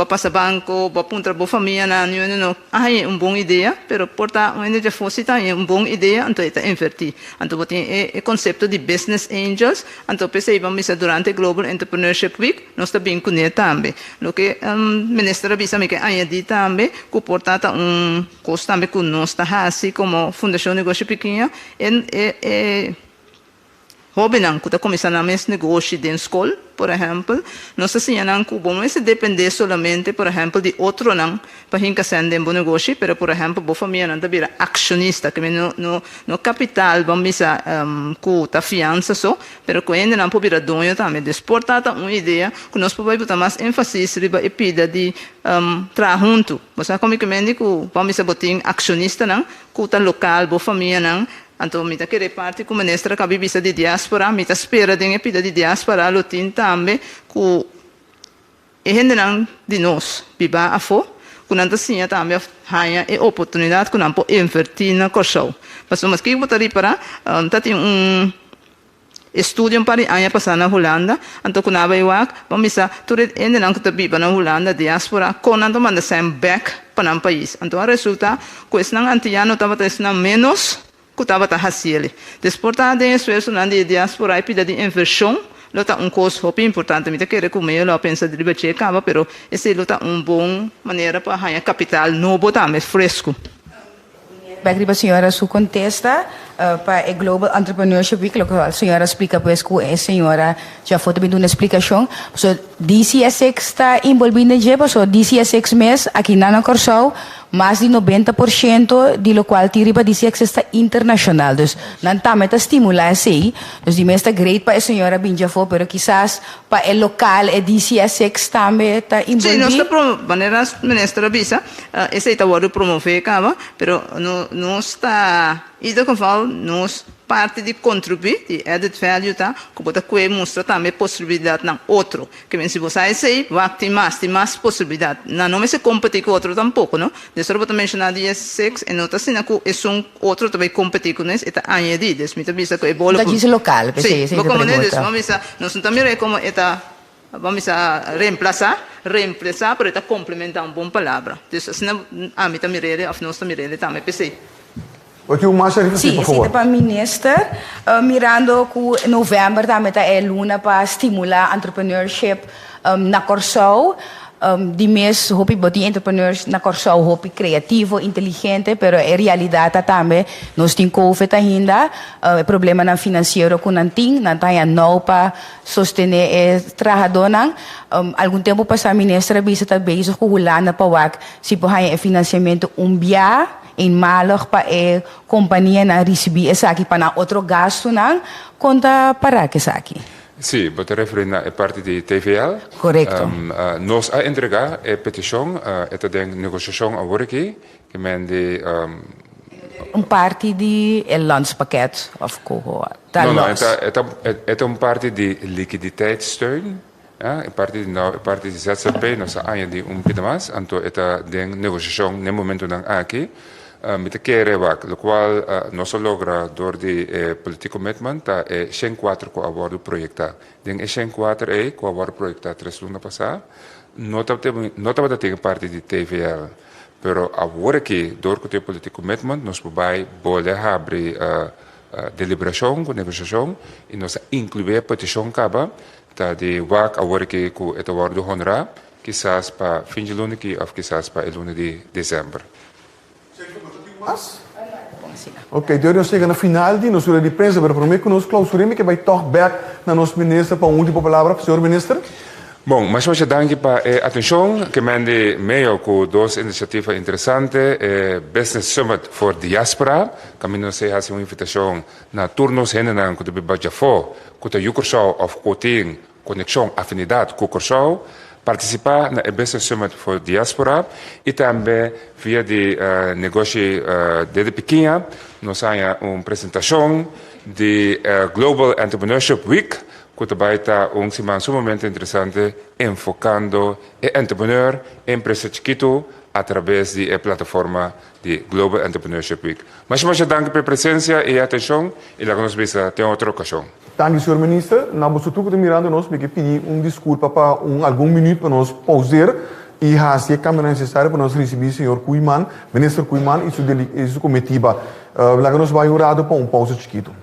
passar banco, para boa família na não é uma boa ideia, pero porta uma ideia fosse também uma boa ideia, então está invertir. Então tem o conceito de business angels, então pensei vamos usar durante Global Entrepreneurship Week, nós está bem com ele também. Lo que ministra bisa me que añadir também que porta costo também que nós está assim como fundação negócio pequena hobby não, que começar a mais negócio dentro da escola, por exemplo, nós assim não que vamos depender somente, por exemplo, de outro não para hinca sendo um bom negócio, pero por exemplo, boa família não também acionista, que no capital vamos que tá fiança só, pero que ainda não pode virar dono também. Desportar uma ideia que nós podemos botar mais ênfase sobre a pida de trabalhar junto. Você como que me que vamos botar acionista não, que tá local, boa família não. Então, mita querer parte como ministra que visa de diáspora, mita espera de pida de diáspora, lutin também que e gente não de nós biba a fo, que não assim também hanya e oportunidade que não pode invertir na corso. Mas mas que botar para tem estudo para anya passar na Holanda, então que na vai vamos a tudo ainda não que tá biba na Holanda diáspora, com ando manda sem back para um país. Então resulta que esse não antiano tava tendo menos estava a fazer. Desportar de esforço na diáspora e pedir de inversão, lota custo muito importante. Me quer comer, eu penso de ribeche cava, pero esse lota bom maneira para ganhar capital novo também fresco. Bagriba senhora su contesta para o Global Entrepreneurship Week, lo que a senhora explica pues que a senhora já foi também uma explicação. So DCSX está envolvido já, so DCSX mês aqui na Corsau, mais de 90% de lo qual tira para DCSX está internacional. Dus não também está estimular assim. Dus die mês está great para a senhora bem já foi, pero quizás para o local a DCSX também está envolvido. Sim, nós está maneira ministra visa, esse está o promover cava, pero não está ido com fal nós parte de contribuir de added value tá que pode que mostra também possibilidade não outro que se você sei vai ter mais possibilidade não se competir com outro tampouco não deixa eu mencionar de sex e nota assim que é outro também competir com nós está añadido desmita visa que é bola da diz local sim como nós vamos nós também como está vamos a reemplazar, pero está complementar una buena palabra. Entonces, a mí también a nós también também pensei. Sim, para minister, mirando que novembro também é luna para estimular entrepreneurship na Corsou. Die mes hoop ik die entrepreneurs na Corsou hoop ik creativo, inteligente, pero in realidade também nós tem COVID ainda, problema na financeiro com nanting, nantai não para sostener trabalhador nang. Algum tempo passado ministra bisa bezig com hulana pa wak si po hay financiamento umbia em malig para a companhia na receber essa aqui para outro gasto nang conta para que essa aqui. Sì, poter referire a parte di TVL. Corretto. Nos a entregar a petição, esta negociação a work que mende parte di landspakket of coho. No, é parte di liquiditeitssteun. É parte di ZZP, nós a de pedamas, anto esta negociação no momento não aqui. Met de keren wat, lo qual nós logra door die politieke commitment é 104 com abordo projecta. Den é 104 com abordo projecta 3 luna passada. Nota tem parte de TVL, pero agora que door com die politieke commitment nós vai poder abrir deliberação, negociação e nós incluir a petição caba tá de wak agora que com esse abordo honra, quizás para fim de luna que ou quizás para o luna de dezembro. Ok, então nós chegamos no final de nossa hora de prensa, mas prometo que nós clausuremos que vai toch back na nosso ministro para última palavra, senhor ministro. Bom, mas hoje danke para a atenção que mande meio com duas iniciativas interessantes, Business Summit for Diaspora, caminho se hace uma invitação na turnos henenang que deve bajar for, que o Corsou of Coting, conexão, afinidade com o Corsou, participar na Business Summit for Diaspora e também via de negócio desde pequena nós temos uma apresentação de Global Entrepreneurship Week que também está semana sumamente interessante enfocando o entrepreneur, empresa chiquito através da plataforma de Global Entrepreneurship Week. Mas muito obrigado pela presença e atenção e lá nos vemos até outra ocasião. Dank u, senhor minister. Na bosutuco de mirando nós, me pedir desculpa para algum minuto para nós pausar e fazer a câmera necessária para nós receber o senhor Kuiman, ministro Kuiman e sua comitiva. Lá nós vai orado para pausa chiquito.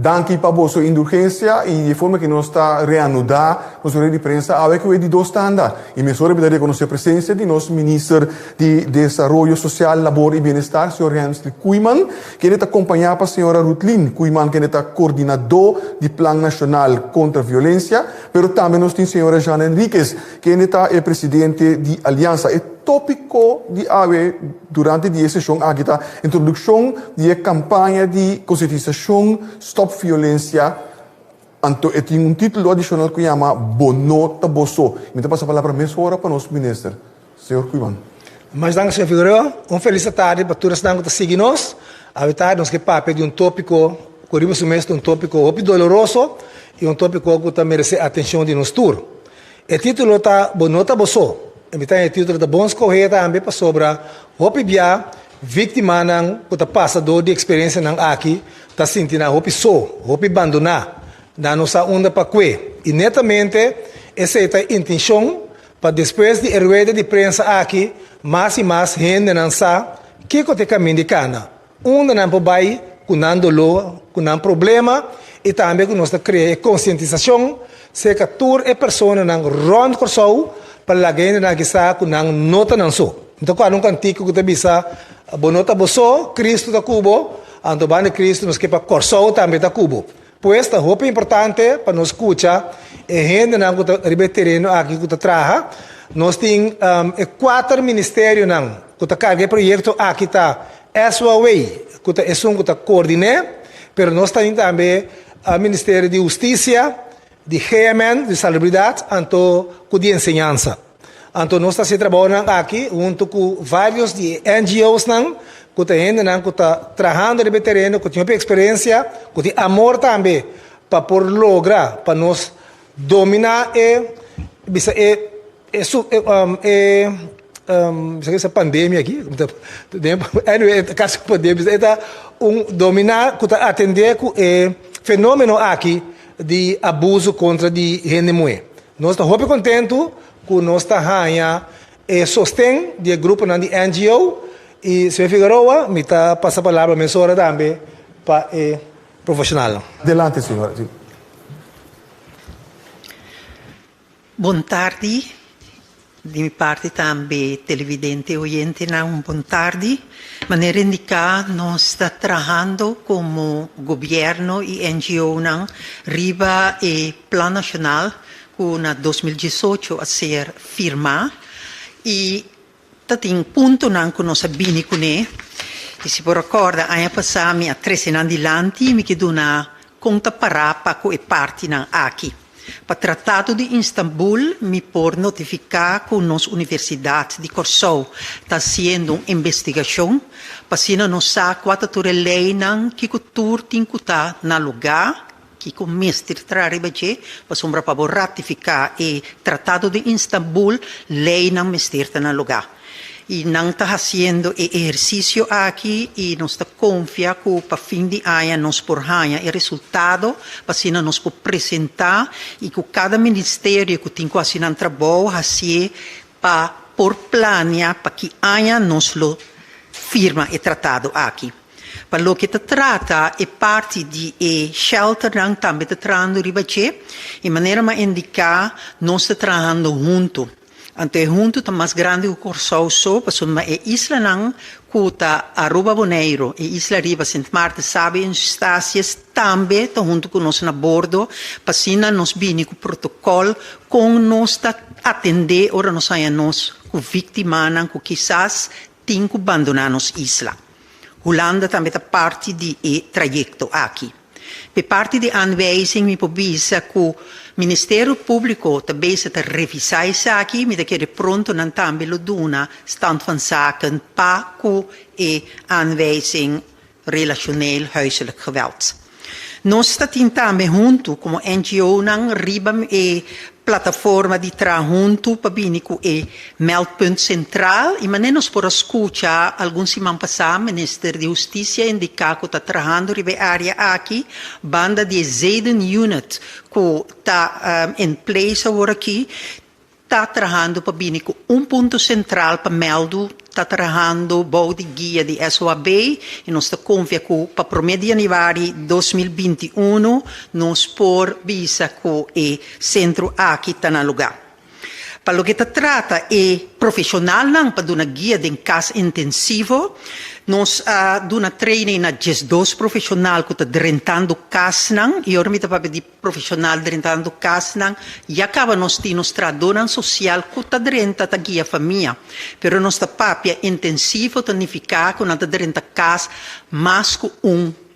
danke para vossa indulgência e de forma que nós está reanudar nossa rede de prensa a ver que de dois tanda. E me sobre de reconhecer a presença de nosso ministro de Desenvolvimento Social, Labor e Bem-Estar, senhor Hensley Kuiman, que ele está acompanhado para a senhora Rutlin Kuiman, que ele está coordenador do Plano Nacional contra a Violência, pero também nós temos a senhora Jana Enriquez, que ele está presidente de Aliança. Tópico de AVE durante a sessão aqui está introdução da campanha de conscientização Stop Violência. Então, tem título adicional que chama Bonota Bosso. Então, passo a palavra mais fora para o nosso ministro, senhor Kuiman. Mas, senhor Figueiredo, feliz tarde para todos que estão seguindo nós. A verdade, nós que papo de tópico, corrimos um tópico muito doloroso e tópico que merece a atenção de nós todos. O título está Bonota Bosso. Então, o título da Bons Correia também para sobre o bia vítima que passador de experiência aqui, está sentindo o abandonar na nossa onda para que. E netamente, essa é a intenção para depois de rueda de prensa aqui, mais e mais gente não sabe que é o caminho de cana. Onde não vai com dolor, com problema, e também que nós criamos conscientização, se que toda a pessoa não ronda com o para alguém que está com nota não só. Então, quando um cantico que está bonota boso, Cristo da cubo, ando bane Cristo nos que para corso também da cubo. Pois esta roupa importante para nos escutar, e gente não que está ribetereno aqui que está traja, nós temos 4 ministérios não que está carregando projeto aqui está SWA, que está coordenando, pero nós temos também o Ministério de Justiça, de GMN, de Salubridade, e de Enseñanza. Então, nós estamos trabalhando aqui, junto com vários de NGOs, que estão trabalhando no terreno, que têm experiência, que têm amor também, para por lograr, para nós dominar essa pandemia aqui, caso pandemia, dominar, atender o fenômeno aqui, de abuso contra de gente mulher. Nós estamos muito contentes que nós estamos ganhando sostém do grupo de NGO e, senhor Figueroa, me está passando a palavra a também para o profissional. Adelante, senhora. Boa tarde. De minha parte também, televidente e oyente, boa tarde. De maneira indicada, nós estamos trabalhando como governo e NGO riba e Plano Nacional, que na 2018 a ser firmado. E tem ponto que nós sabemos com ele. E se por recorda, ano passado, há 13 anos adiante, me quedo na conta para que é parte aqui. Para o Tratado de Istambul, me por notificar que a nossa Universidade de Corsou está fazendo uma investigação para se não saber qual é a lei que o tour tem que estar no lugar que o mestre trabalha para ratificar o Tratado de Istambul, lei não mestre está no lugar. E não está fazendo exercício aqui e nós está confiando que para fim de ano nós por ganhar o resultado para assim nós por apresentar e que cada ministério que tem quase um trabalho assim para por planear para que ano nós lo firma o tratado aqui. Para o que se trata é parte de shelter também está trabalhando ribache de maneira mais indicar nós está trabalhando junto. Então, junto está mais grande o Corsou, porque é isla não, que está Aruba Boneiro e Isla Riba, Sint Marta, sabe, em estácias também está junto com nós na bordo, para assim nós vimos com o protocolo, com nós atender, ora nós nós com vítima, que quizás tem que abandonar nos isla. Holanda também está parte do trajeto aqui. Per parte di aanwijzing mi pobisa que Ministério Público também está revisar isso aqui, me daquele pronto não também lo duna stand van zaken para que aanwijzing relationeel huiselijk geweld. Nós estamos também junto como NGO nang riba plataforma de junto para vir com o meldpunt central e maneira nós por escutar alguns semanas passadas Ministério de Justiça indicar que está trabalhando riba área aqui banda de Zeden Unit que está em place agora aqui está trabalhando para vir com ponto central para meldo está trabalhando bom de guia de SOAB e nós está confiando que para o mês de janeiro de 2021 nós por visa que o centro aqui está no lugar. Para o que se trata é profissional não para uma guia de caso intensivo. Nós damos training na 12 profissional que está drentando caso não e agora me está de profissional drentando caso não e acaba nós temos tradução social que está drenta a guia família. Pero nossa papia intensivo significa que nós está drenta caso mais que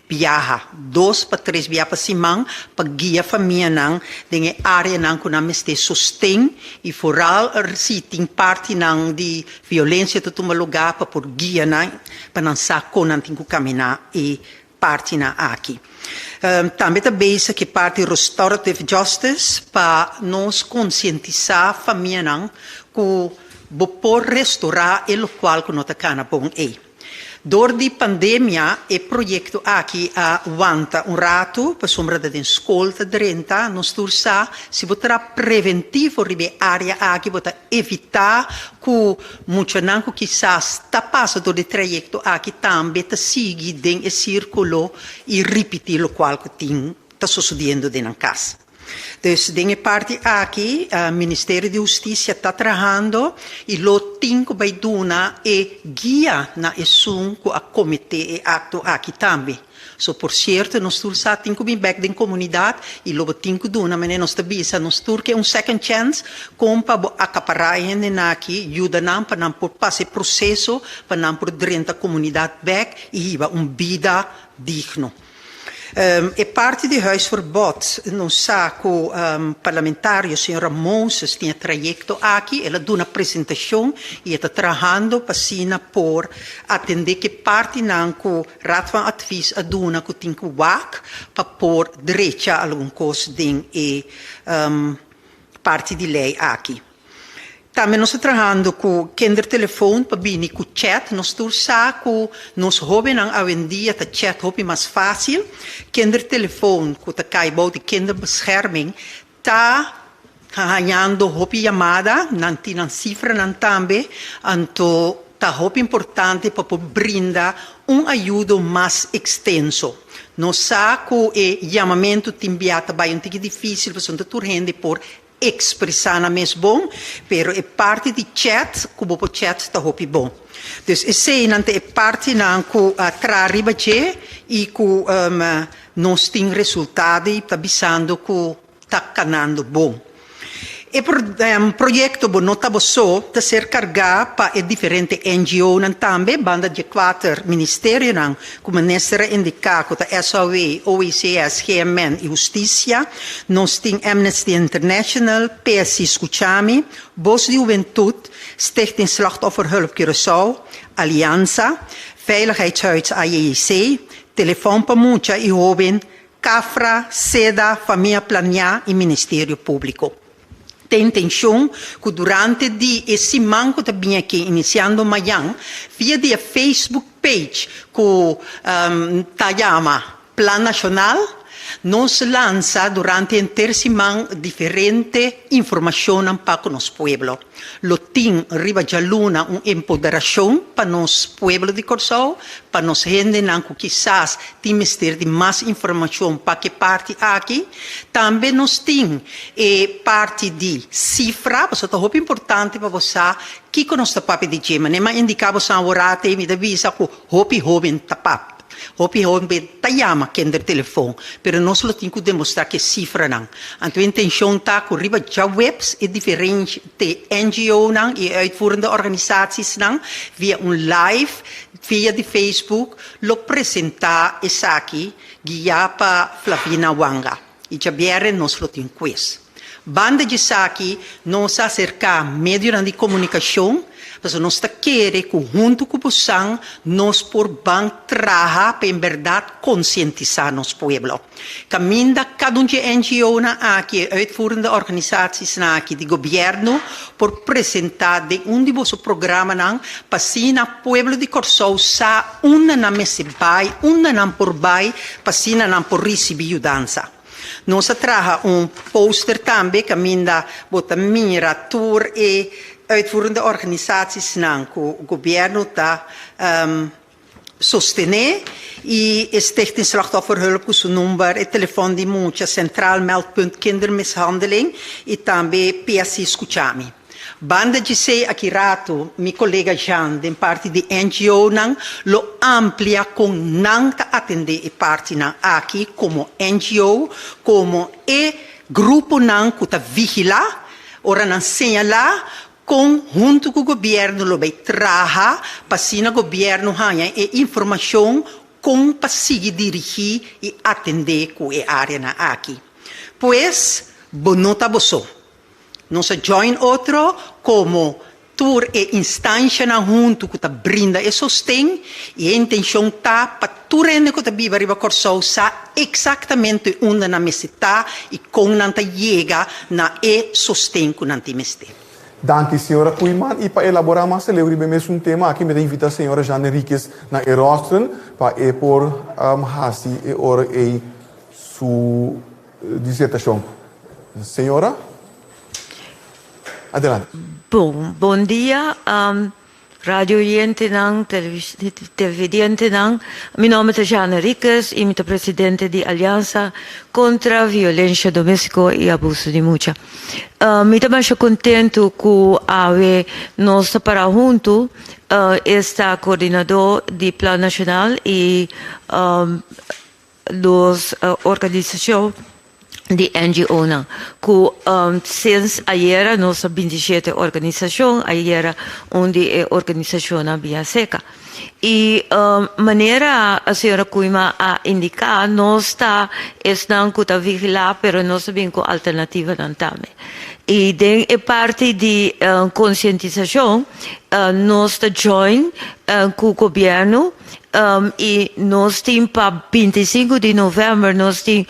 viaja, 2 para 3 viagens para semana para guia família não de área não que nós este sustém e foral se tem parte não de violência de tomar lugar para por guia não para não saber como tem que caminhar e parte na aqui. Também também que parte restorative justice para nos conscientizar a família não que por restaurar o local que nós está bom é. Durante a pandemia, o projeto aqui aguenta rato, para sombra da escola, drenta, nós tursa, se botar preventivo ribe área aqui, botar evitar que muito não que quizás está passando do trajeto aqui também, está seguir dentro do círculo e repetir o qual que está sucedendo dentro da casa. Dus dingen parte aqui, o Ministério de Justiça está trabalhando e lo tem que vai dar e guia na esum que a comitê e acto aqui também. So, por certo, nós temos que vir back da comunidade e lo tem que dar, mas nós também nós temos que second chance como para acaparar aqui, ajuda não para não por passar processo, para não por dentro da comunidade back e vida digna. É parte do Huisverbod, não sabe que o parlamentário, a senhora Moses, tinha trajeto aqui, ela deu uma apresentação e está trabalhando para por atender que parte não que o Raad van Advies a dona que tem que wak para por direito a alguma coisa de parte de lei aqui. Também nós estamos trabalhando com o kindertelefoon para vir com o chat. Nós estamos que nós jovens hoje em dia o chat é mais fácil. Kindertelefoon, que está caindo de kinderbescherming, está ganhando a chamada, não tem a cifra não também, então está importante para brindar ajuda mais extenso. Nós sabemos que o chamamento de enviado é um pouco difícil, porque não está rende por expressar na mesmo bom, pero é parte de chat, que o chat está muito bom. Então, essa é parte não que arriba e que nós temos resultado e está avisando que está canando bom. O projeto não está só de ser carregado para diferentes NGO também, banda de 4 ministérios, como ministério indicado, a SOE, OECS, GMN e Justiça. Nós temos Amnesty International, PSI Escuchami, Bos de Juventude, Stichting Slachtofferhulp Curaçao, Aliança, Veiligheidshuis AJC, Telefoon para Mucha e Jovem, CAFRA, SEDA, Família Planear e Ministério Público. Tem intenção que durante esse manco também aqui, iniciando amanhã, via a Facebook page que está chama Plan Nacional, nós lança durante a semana diferente informação para o nosso povo. Lo tem riba de luna uma empoderação para nosso povo de Curaçao, para nós gente que quizás tem de mais informação para que parte aqui. Também nós temos parte de cifra, porque é muito importante para você que nós está papo de gema, mas indicava você agora tem me avisa que o jovem está papo. Hopi tayama kender telefone, pero nós lo temos que demonstrar que cifra não. Então a intenção está que riba já webs e diferentes NGO não e uitvoerende organisaties não via live via de Facebook lo apresentar essa aqui guia para Flavina Wanga e já vieram nós lo temos quiz. Banda de aqui nós acercar meios de comunicação. Mas nós queremos que, junto com o Busan, nós por bem trabalhar para, em verdade, conscientizar nosso povo. Caminha cada de NGO aqui, uitvoerende organisaties aqui de governo, por apresentar de de vosso programa para assim o povo de Curaçao sa uma na messe bai, uma na por bai, para assim não por receber ajuda. Nós trabalhamos pôster também, caminha bota mira tour e uitvoerende organisaties na o governo está sostener e Stichting Slachtofferhulp cujo nummer e telefoon die mucha centraal meldpunt kindermishandeling e também PSI Escuchami. Banda de sei aqui rato, mi collega Jean, de parte de NGO nang lo amplia com nang ta atender e parte nang aqui como NGO, como e grupo nang kuta vigila, ora nang señalar com junto com o governo lo vai traha para o governo ganha e informação com para seguir dirigir e atender com a área na aqui. Pois, bonota boso. Nossa join outro como tour e instância na junto que tá brinda e sostém e a intenção tá para tour ende que tá viva riba corso sa exatamente onde na mesita e com nanta chega na e sostém com nanti meste. Danke, senhora Kuiman. E para elaborar mais, eu vou mesmo um tema aqui, me invita a senhora Jane Henriquez na Erostren para por hasi e ora e sua dissertação. Senhora? Adelante. Bom dia, rádio oyente nang, televidente nang. Meu nome é Jane Henriquez e sou presidente da Aliança contra a Violência Doméstica e Abuso de Mulher. Estou muito contente com nós para junto esta coordenador do Plano Nacional e das organizações de NGO, que since ayer nossa 27 organização, ayer onde é organização na Via Seca. E maneira a senhora Kuima a indicar, nós estamos a vigilar, mas nós temos uma alternativa também. E é parte de conscientização, nós estamos join com o governo e nós temos para 25 de novembro, nós temos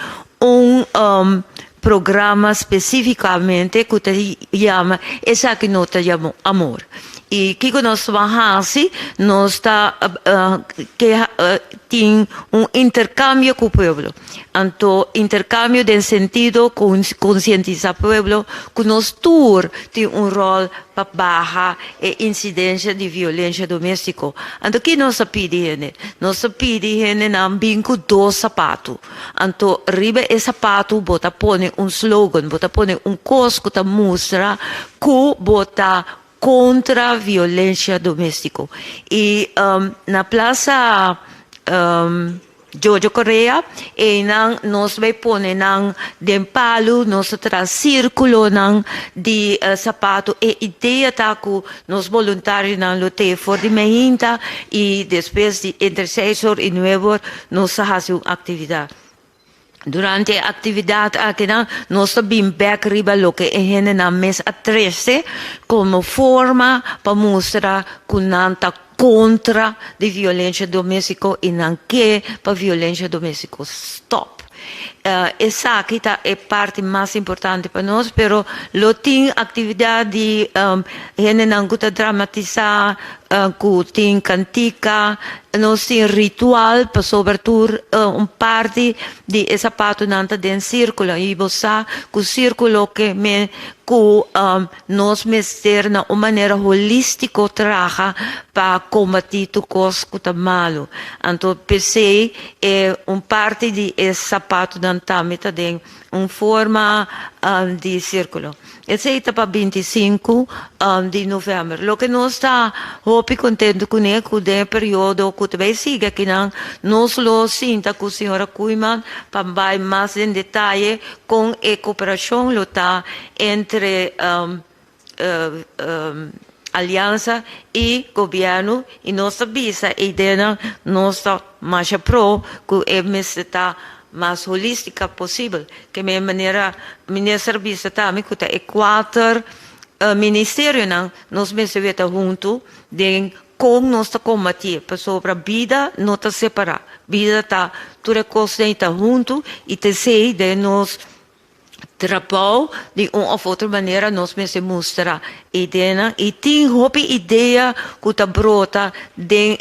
programa especificamente que se chama essa que nós chamamos amor. E que nós vamos nós tem intercâmbio com o povo. Então, intercâmbio de sentido conscientizar o povo que nós tour tem rol para baixar a incidência de violência doméstica. Então, que nós pedimos? Nós pedimos não vinco dois sapatos. Então, riba e sapato, bota põe slogan, bota põe coisa que mostra que bota contra a violência doméstica. E na Praça Jojo Correa, nós vamos pôr de palo, nós traz círculo de sapato e ideia tá que nós voluntários não lutei for de meinta e depois de entre 6 horas e 9 horas nós fazemos atividade. Durante a atividade aqui, nós também back riba lo que é na mês a 13 como forma para mostrar que não está contra a violência doméstica e não quer para a violência doméstica. Stop. Essa aqui é a parte mais importante para nós, mas lo tem atividade gente não gusta dramatizar, que tem cantica, nós tem ritual para sobretudo parte de essa parte não está dentro círculo e você que o círculo que nós mestre na uma maneira holística traga para combater tu coisa que está malo. Então pensei é parte de esse sapato não está dentro forma de círculo. Esse é para 25 de novembro. O que nós está muito contente com é que o período que vai seguir aqui, nós lo sinta com a senhora Kuiman para mais em detalhe com a cooperação entre aliança e governo e nossa visa a ideia nossa mais pro que é está mais holística possível, que minha maneira, minha serviço também, que é 4 ministérios, nós me servimos junto, de como nós combater, para sobre a vida, não está separar. Vida está, toda coisa está junto, e te sei de nós Trapau, de uma ou outra maneira, nós mesmos mostrar ideia e tem uma ideia que está brota de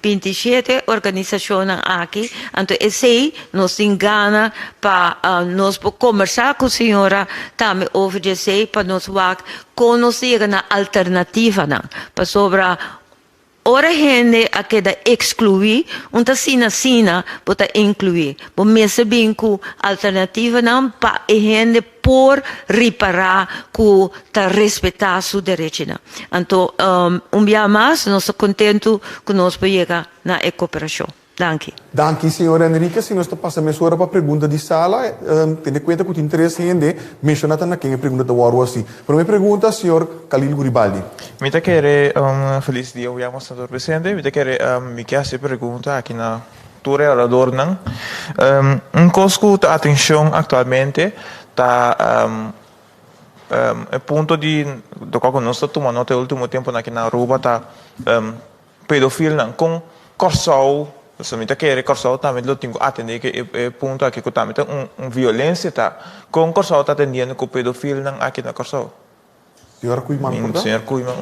27 organizações aqui. Então, esse nós engana para nós conversar com a senhora também over esse para nós conhecer a alternativa para sobre ora gente a queda excluir, unta sina bota incluir. Bom mesa bem com alternativa não para gente por reparar que ta respeitar su direito. Então, dia mais nós contento que nós chegar na cooperação. Danke. Danke, senhora Enrique. Se nós passamos agora para a pergunta de sala, tendo em conta que o interesse é mencionado na quem pergunta da Waru assim. Primeira pergunta, senhor Khalil Guribaldi. Me te quer feliz dia, o senhor presidente. Me te quer me quer fazer pergunta aqui na tua orador não. Cosco a atenção atualmente tá é ponto de do qual nós estamos tomando no último tempo aqui na Aruba tá pedofil não com Corsol. Se mi quer Corsol também lo tenho atender que é ponto aqui que também tem violência tá com Corsol tá atendendo com pedofil não aqui na Corsol. Senhor Cuiman, senhor Cuiman.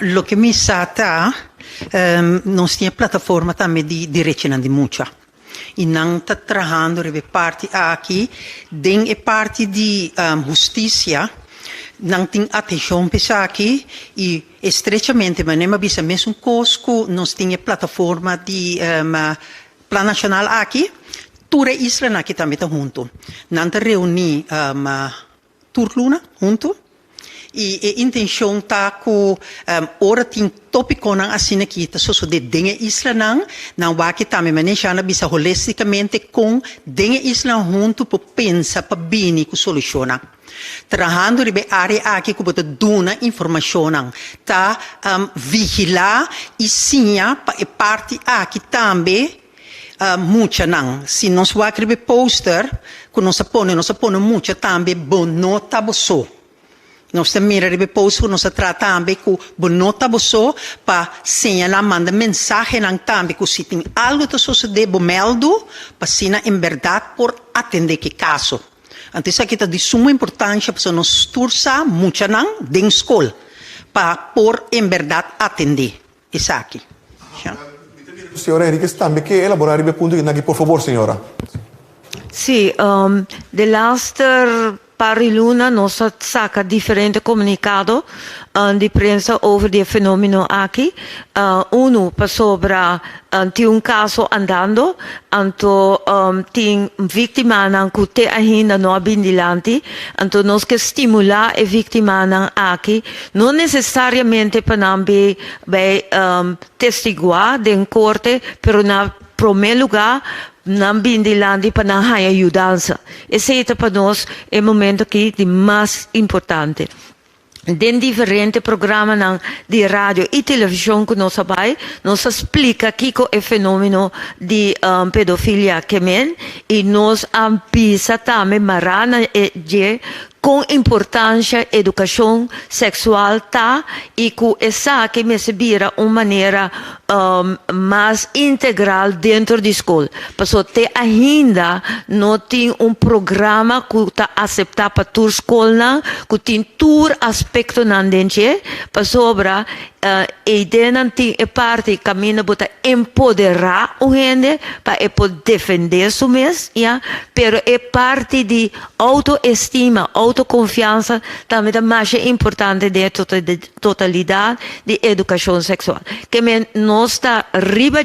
Lo que mi sa nós tinha plataforma também de direito de mucha. E não está trabalhando em parte aqui, em parte de justiça. Não tem atenção para aqui e estreitamente, mas nem bisa mesmo Cosco, nós tínhamos plataforma de Plano Nacional aqui, Tura Israel aqui também está junto. Não está reunir Turluna junto e a intenção está com ora tem tópico não assim aqui, está só de dengue Israel não vai aqui também, mas nem já não bisa holisticamente com dengue Israel junto para pensar para bem com solucionar. Trabalhando em área aqui que pode dar informação, tá vigilar e sim para parte aqui também muita não. Se nós vamos escrever poster, que nós põe muita também bom nota boso. Nós também escrever poster, nós trata também com bom nota boso para señalar, mandar mensagem não também que se tem algo que sucede bom meldo, para sim em verdade por atender que caso. Então, isso aqui é de suma importância para nós torçar muito não dentro da escola, para por em verdade atender. Isso aqui. Senhora Enrique, também quer elaborar o ponto aqui, por favor, senhora. Sim, de last pariluna nós saca diferente comunicado de prensa over o fenomeno aqui. Uno para sobre tem caso andando, então tem vítima que te ainda não abindilante, então nós que estimular a vítima aqui, não necessariamente para não be testiguar em corte, pero na primeiro lugar não bindilante para não ajudança. Esse é para nós o momento que é mais importante. Den diferente programas de rádio e televisão que nós sabemos, nós explica que é o fenômeno de pedofilia que e nós ambisa também marana com importância educação sexual tá e que essa que me se vira uma maneira mais integral dentro da escola. Porque ainda não tem programa que está aceitar para toda a escola, que tem todo aspecto na dentro, para sobre a ideia não tem parte caminho para empoderar o gente, para poder defender su mesmo, pero é parte de autoestima, autoconfiança também é mais importante da totalidade de educação sexual. Que nós está riba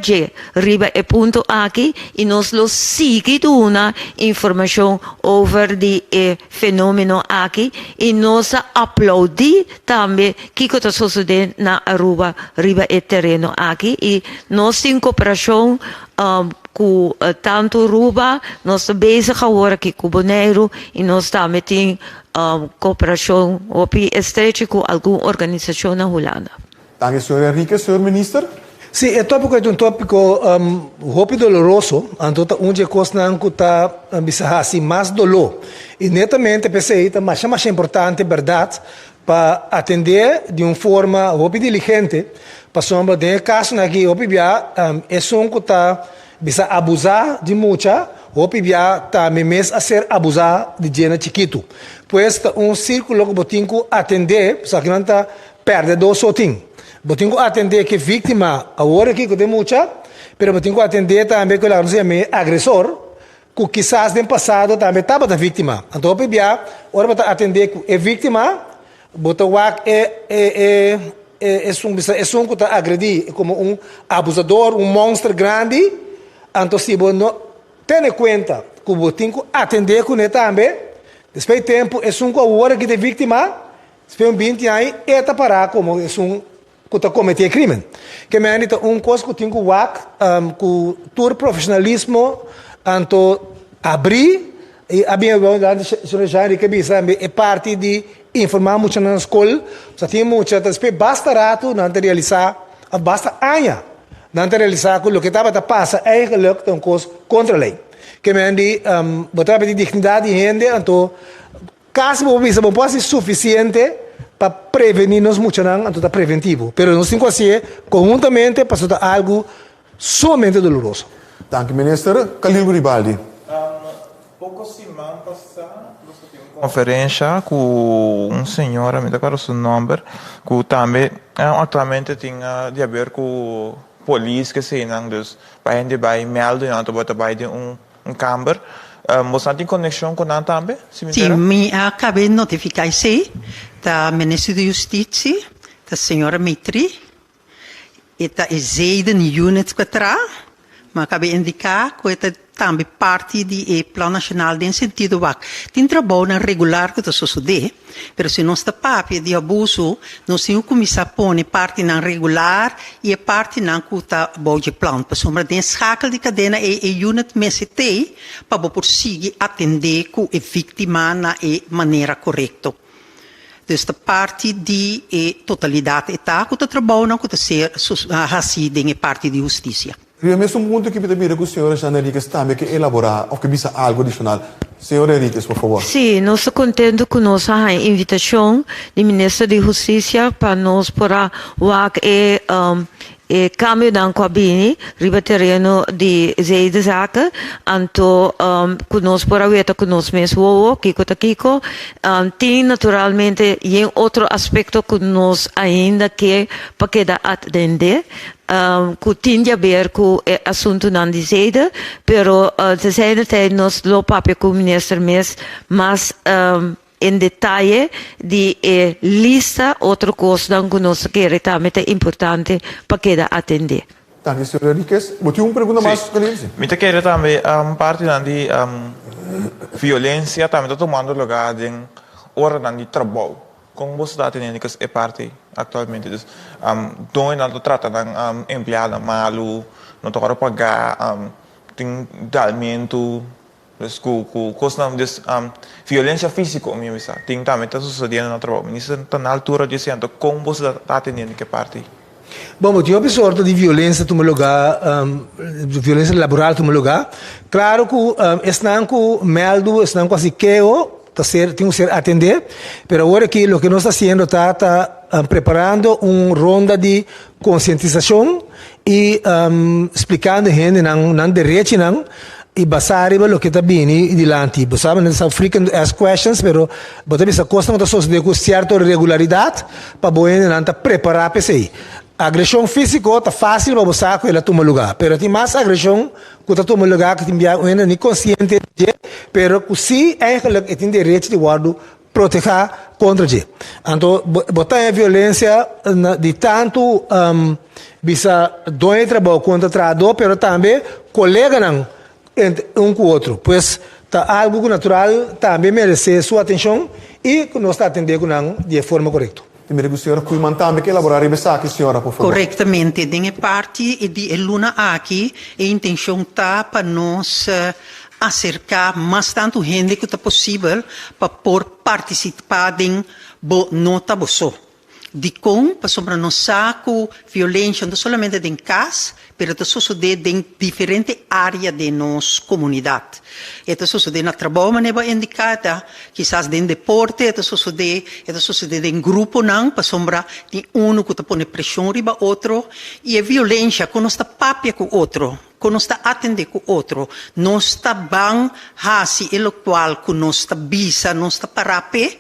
é ponto aqui e nós lo sigue uma informação over de fenômeno aqui e nós aplaudi também que está sucedendo na Aruba, riba é terreno aqui e nós em cooperação com tanto Aruba, nós estamos bezig agora aqui com Bonaire e nós também temos cooperação estreita com alguma organização na Holanda. Danke, senhor Enrique. Senhor ministro? Sim, o tópico é um tópico muito doloroso, então onde a coisa não está assim mais dolor. E netamente pensei que é mais importante, verdade, para atender de uma forma muito diligente, para sombra de caso aqui, é som que está bisa abusar de muita, está mesmo a ser abusar de gente chiquito. Pois um círculo que botinho atender, só que não está perdendo sozinho. Botinho atender que vítima, agora aqui que tem muita, mas botinho atender também que o agressor, que quizás no passado também estava da vítima. Então, agora botar atender que é vítima, botar é um que está agredir como abusador, monstro grande. Então, se você não tem em conta que você tem que atender com ele também, depois de tempo, é um que agora que é vítima, depois de 20 anos, está parar como é um que está cometendo crime. Que me diz coisa que tem que ver com o profissionalismo, então abrir, e a minha é parte de informar muito na escola, só tem muito, depois basta rato, não realizar, basta anos, não realizar o que estava a passar, eigenlijk é uma coisa contra a lei. Que me diz, botar de dignidade de gente, então, caso você não pode ser suficiente para prevenir-nos muito, então está preventivo. Mas nós temos que fazer conjuntamente para ser algo somente doloroso. Dank u, minister. Khalil Garibaldi. Pouco semana passada, nós tivemos uma conferência com um senhor, me dá o seu nome, que também atualmente tem a ver com a polícia, que se não, então, para a gente vai melhor, então, vai de câmara. Você tem conexão com ele também? Sim, me acabei de notificar isso da Ministra da Justiça, da senhora Mitri, e da Zeiden Unit que traz, mas acabei de indicar que é também parte do Plano Nacional de sentido que tem trabalho regular que está sucedendo, mas se nós está papel de abuso, nós temos que começar a pôr parte não regular e a parte não que está bom de plano. Para sombra de escacle de cadena e unit MST para conseguir atender com a vítima na maneira correta. Então, parte de totalidade está que está trabalhando que está ser racido em parte de justiça. E é mesmo um ponto que pedi com a senhora Jana Henriquez também que elaborar ou que bisa algo adicional. Senhora Henriquez, por favor. Sim, nós estamos contentes com nossa invitação do Ministro da Justiça para nós para o cambio da cabine, riba terreno de zeide zaken, anto conosco para ver conosco mesmo Kiko, tem naturalmente outro aspecto que nós ainda que para quedar atender, que tem a ver com o assunto não de zeide, pero de tijd nós lo papel com o ministro mas em detalhe de lista outra coisa que nós queremos também é importante para que atender. Dank u, senhora Henriquez. Moet u uma pergunta mais, Khalil? Me quero também parte de violência também está tomando lugar em hora de trabalho. Como você está tendo que é parte atualmente, então não trata de empregado malo, não toca pagar, tem alimento. Coisa de violência física, tem também está sucedendo no trabalho. Isso está na altura de dizendo como você está atendendo que parte. Bom, tinha uma sorte de violência no lugar, violência laboral no lugar. Claro que estão com meldo, estão com assim que tem que ser atender, mas agora que o que nós estamos fazendo está preparando uma ronda de conscientização e explicando a gente não direito não. E basare lo que está bem dilante. Sabe, não são frequent ask questions, pero botar essa coisa não está só de com certa regularidade para boa não está preparar para isso. Agressão física está fácil para você que ela toma lugar, pero tem mais agressão que está toma lugar que tem ainda nem consciente de, pero que se é tem direito de guardo proteger contra de. Então botar a violência de tanto bisa doer trabalho contra trabalhador, pero também colega não entre com o outro, pois tá algo natural também merece sua atenção e que nós está atendendo de forma correta. Primeiro, a senhora Kuiman também quer elaborar a mensagem, senhora, por favor. Corretamente, de parte de Luna aqui, a intenção está para nós acercar mais tanto gente que está possível para por participar em nota bosso. di com para sombra não saco violência não somente em casa, pero isso sucede em diferentes áreas de nossa comunidade. Isso sucede na trabalho maneira indicada, quizás em deporte, isso sucede em grupo não, para sombra de um que põe pressão riba outro, e a violência quando está papia com outro. Quando está atender com outro, não está bem, assim, e o qual que não está bisa, não está parape,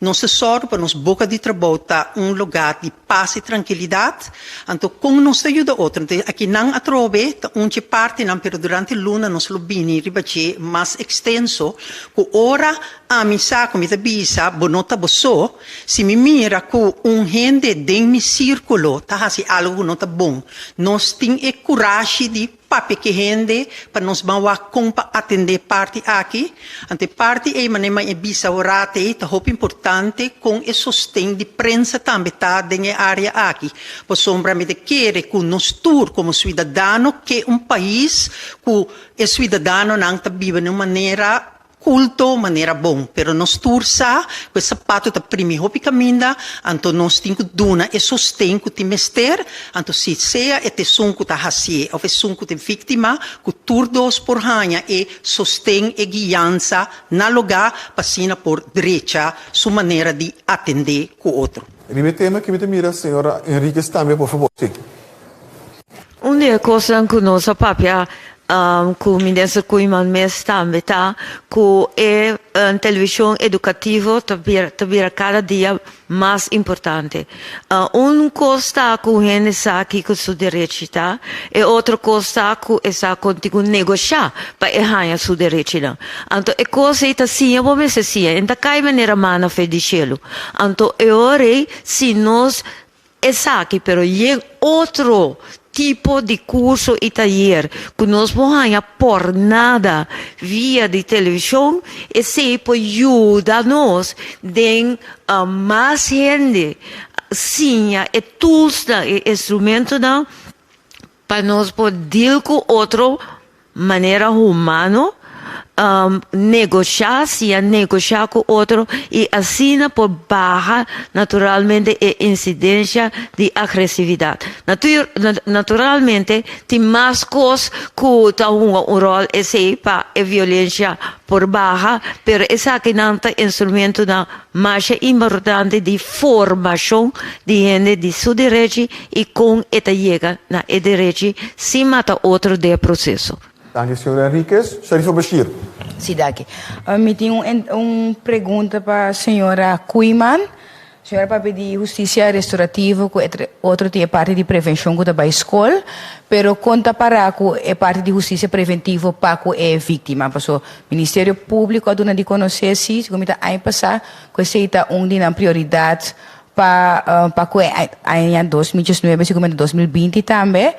não se sorte para nos boca de trabalho tá lugar de paz e tranquilidade. Então, como nos ajuda outro, aqui não atrove, tá parte não, pero durante a luna nos lubini ribache mais extenso, que ora a missa como bisa, bonota boso, se me mira com gente de mi círculo, tá assim algo não tá bom, nós tem coragem de papi que rende para nos bawa compa atender parte aqui. Ante parte é maneira é bisa orate tá muito importante com o sustento de prensa também tá dentro área aqui. Por sombra me de querer que nos tour como cidadano que país que o cidadano não tá vive de uma maneira culto, maneira bom, pero nos tursa, com sapato da primi hopi caminda, anto nos tinco duna e sostém que te mester, anto se seja e te sunco ta hasie, ou sunco te vítima, que turdos por hanha e sostém e guiança na lugar passina por direita, sua maneira de atender com o outro. Ele tema que me mira, senhora Henriquez também, por favor. Sim. Uma coisa que nossa papia que o Ministério Cuiman mesmo também tá, que a televisão educativa também cada dia mais importante. Coisa que a gente sabe que com seu direito tá, e outra coisa que essa contigo negociar para errar seu direito. Então, a coisa é assim, eu vou me dizer, ainda cai maneira mana fedicelo. Então, eu orei se nós essa aqui, pero e outro tipo de curso e taller que nós vamos por nada via de televisão e se pode ajudar-nos a mais gente sim e tools e instrumentos para nós poder com outra maneira humana negociar com outro e assim por barra naturalmente a incidência de agressividade. Naturalmente tem mais coisas que tem rol para a violência por barra, pero essa que não tem instrumento mais importante de formação de gente de seu direito e com esta chega na direito se mata outro de processo. Danke, senhora Henriquez. Sharifa Bashir. Sim, daqui. Me tem uma pergunta para a senhora Cuiman. A senhora para pedir justiça restaurativa, que outro tem parte de prevenção que da escola, pero conta para que é parte de justiça preventiva para que é vítima. Porque o Ministério Público aduna de conhecer se como está aí passar, que seita uma prioridade para que em 2019, se como em 2020 também.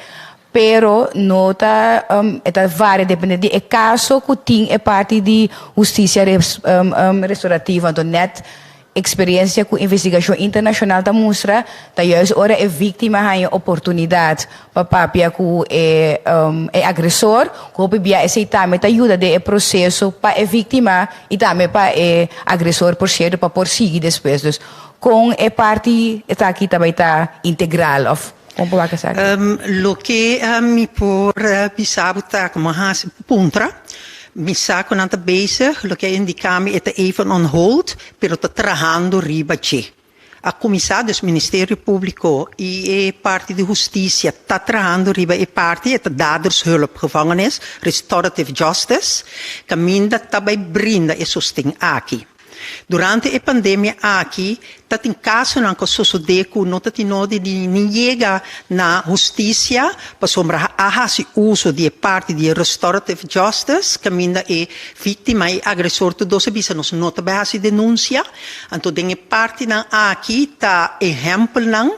Pero nota várias depende de caso que tem é parte de justiça restaurativa, então net experiência com investigação internacional da mostra, da juist ora é vítima tem oportunidade para papia que é agressor, que papia esse também ajuda de processo para a vítima e também para o agressor por ser para prosseguir depois, com é parte está aqui também está integral of lo que me por bisabta como has puntra mi sa con anta base lo que indicami é even on hold pero tá trabajando riba che a comissão do Ministério Público e parte de Justiça está trabalhando riba e parte é dadershulp gevangenis restorative justice caminda também brinda e sustém aqui. Durante a pandemia aqui, tem caso não que sucede que não tem nada de ninguém na justiça para sombra a uso de parte de restorative justice, que ainda é vítima e agressor, tudo isso bisa nos nota para a denúncia. Então, tem parte não aqui tá exemplo não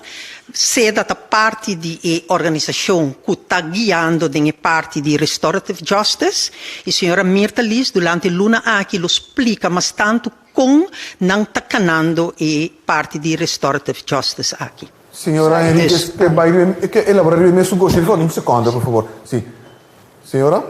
se da parte de organização que está guiando a parte de restorative justice, e a senhora Mirta Liz, durante a luna aqui, lo explica, mas tanto com não está canando a parte de restorative justice aqui. Senhora Henriquez, que elaborar mesmo gosto, um segundo, por favor. Sim. Senhora?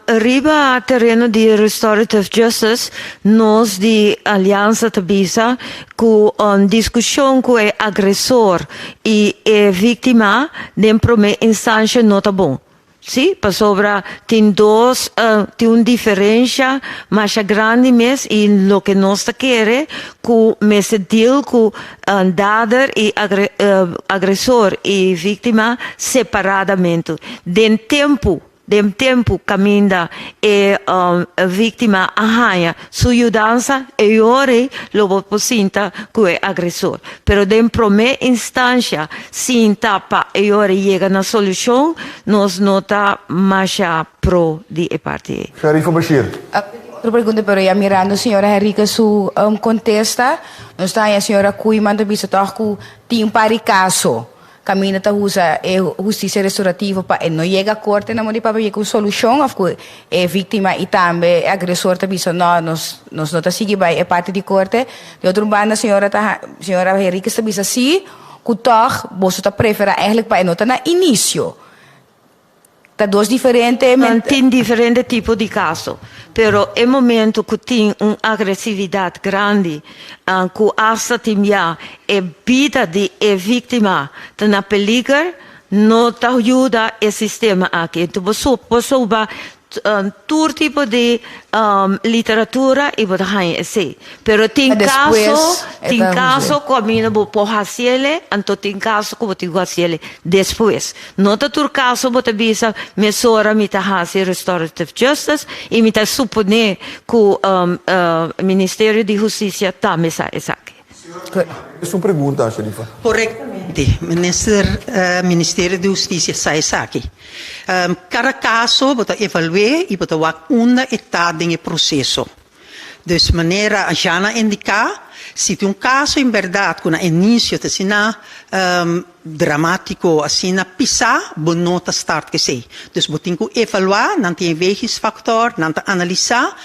Riba terreno di Restorative Justice, nós de Aliança Tabisa, com discussão com o agressor e a vítima, de primeira instância, não está bom. Sim, para sobra, tem uma diferença mais grande mesmo e o que nós queremos com esse deal com dader e agressor e vítima separadamente. Dem tempo caminha e vítima arranha sua ajudança e ora lo posinta com o agressor. Pero dem primeira instância, se tapa e ora chega na solução, nós nota mais pro de parte. Sharifa Bashir. Outra pergunta, pero ya mirando a senhora Henrique su contesta, nós está a senhora Cui manda bisa toco tem pari caso. Caminha ta usa justiça restaurativa para não chega a corte na mão de papel com solução of é vítima e também agressor também nós não tá seguir vai é parte de corte de outro banda senhora Henrique também assim que toch você tá prefere eigenlijk para não tá na início tá dois diferentes tem diferente tipo de caso pero é momento que tem uma agressividade grande que hasta tinha a vida de vítima tá na perigo não tá ajuda o sistema aqui então você todo tipo de literatura e botar assim. Pero tem caso que a mina vou fazer, então tem caso que vou ter que fazer depois. Não tá todo caso botar bisa mesora mita fazer restorative justice e mita suponer que o Ministério de Justiça também sabe. Sua pergunta, Sharifa. Corretamente. Ministério da Justiça sai aqui. Cada caso, você evaluar e você vai uma etapa do processo. De maneira, a Jana indicar, se tem caso em verdade, com o início de dramático, assim, pisar, bom nota start que sei. Então, você tem que evaluar, não tem vários fatores, não tem analisar,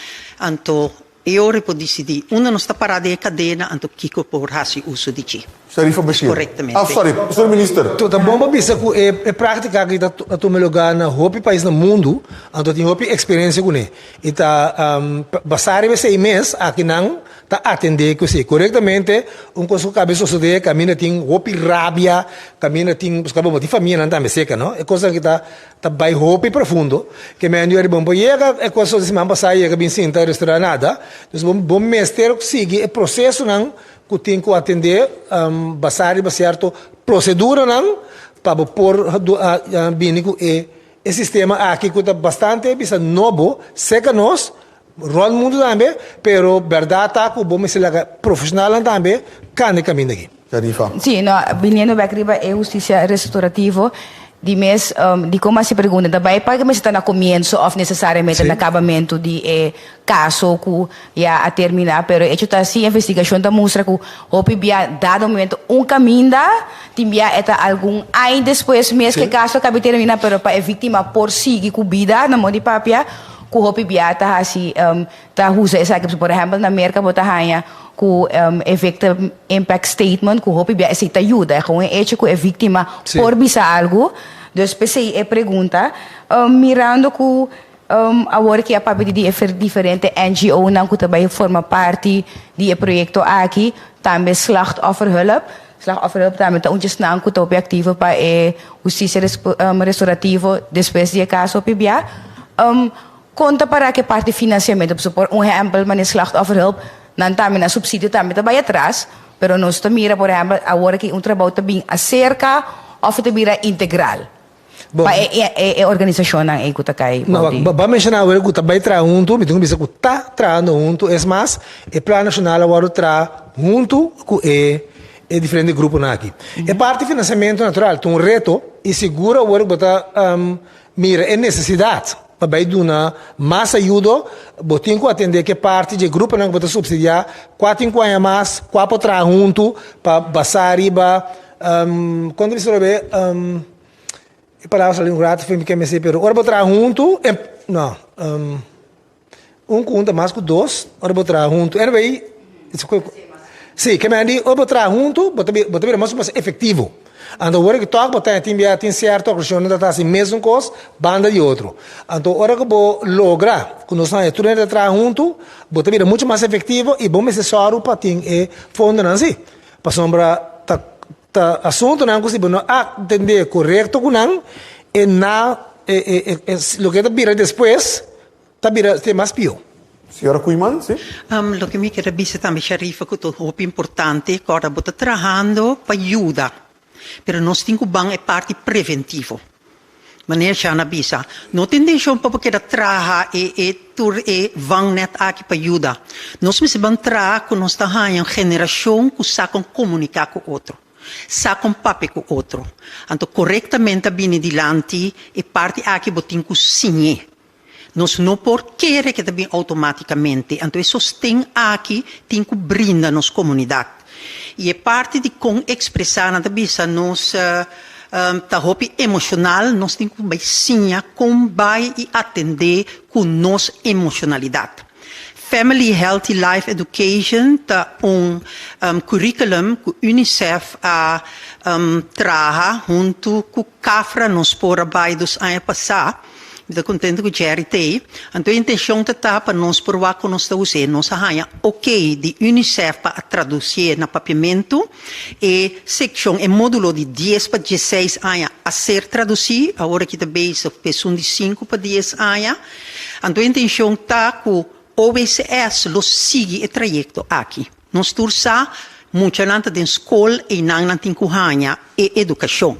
então, eu depois decidi, uma não está parada em cadeia, então Kiko por fazer uso de ti. Sharifa Bashir. Corretamente. Sorry, Sr. Minister. Tá bom para pensar que é prática que está tomando lugar na hopi país no mundo, então tem hopi experiência com ele. E tá basar esse mês aqui não tá atender que se corretamente coisa que cabeça suceder, caminha tem hopi rabia, caminha tem buscar bom de família não tá me seca, não? É coisa que tá bem hopi profundo, que me ando bom para é coisa de semana passada que bem senta restaurar nada. Então bom mestre que sigue o processo não que tem que atender basar certo procedura não para por bem que o sistema aqui que está bastante bisa novo seca nós rol mundo também pero verdade tá que bom ser profissional também can caminho aqui. Sim, no viniendo back riba é justiça restaurativa de mês de como se pergunta também para que está na começo ou necessariamente no acabamento de caso que já a terminar, pero hecho tá assim investigação da mostra que houve dado momento caminho tinha eta algum aí depois mês que caso acaba terminar, pero para a vítima por si que vida na mão de papia que houve tá assim tá usa essa que por exemplo na América botar rainha com effective impact statement que houve essa ajuda com hecho que a vítima por bisa algo dus pensei é pergunta mirando que agora que a papel de diferente NGO não que também forma parte do projeto aqui também slachtofferhulp também tá onde não que tá ativo para justiça restaurativa depois de caso PBA conta para que parte de financiamento por exemplo mas slachtofferhulp não também na subsídio também tá bem atrás pero nós mira por exemplo agora que trabalho também acerca ou também integral para a organização não é que tá cai vamos mencionar agora que tá bem tra junto me tenho que que tá trabalhando junto é mais o plano nacional agora tra junto com é diferente grupo aqui é parte de financiamento natural tem reto e segura agora botar mira é necessidade para dar mais ajuda, botem que atender que parte de grupo não pode subsidiar, 4 anos mais, 4 para junto, para passar riba, quando você vê, a palavra ali grato foi que me sei, pero ora para junto, não, conta mais que 2, ora para junto, era bem, sim, que me andi, ora para junto, botar mais efetivo. Então, agora que toca, tem certa ocasião, está assim, mesmo coisa, banda de outro. Então, agora que vou lograr, quando nós estamos atrás junto, vou ter muito mais efetivo e bom necessário para ter fundo, não sei. Para sombra, assunto, não consigo atender correto com não, e na, lo que vira depois, vira mais pior. Senhora Kuiman, sim? Lo que me quero dizer também, Sharifa, que é importante, que agora estou trabalhando para ajudar. Pero nós temos que parte preventivo. Maneira já na bisa. Não tem deixão para porque trabalhar e vão net aqui para ajudar. Nós precisamos trabalhar com nossa geração que sabe comunicar com o outro. Sabe papel com o outro. Então, corretamente, bem adiante, e parte aqui botem que signar. Nós não por querer que também automaticamente. Então, isso tem aqui, tem que brindar a nossa comunidade. E é parte de como expressar na bisa nossa emocional, nós temos que ensinar como vai e atender com nossa emocionalidade. Family Healthy Life Education tá curriculum que o UNICEF traga junto com o CAFRA nos por abaixo dos anos passados. Estou contente com o Jerry tem. Então, a intenção está para nós provar que nós estamos usando nossa raia ok de UNICEF para traduzir no papiamento e seção e módulo de 10 para 16 anos a ser traduzido, agora que também é pessoa de 5 para 10 anos. Então, a intenção está que o OBCS lo siga o trajeto aqui. Nós torçamos muito na escola e na tincuhanha e educação.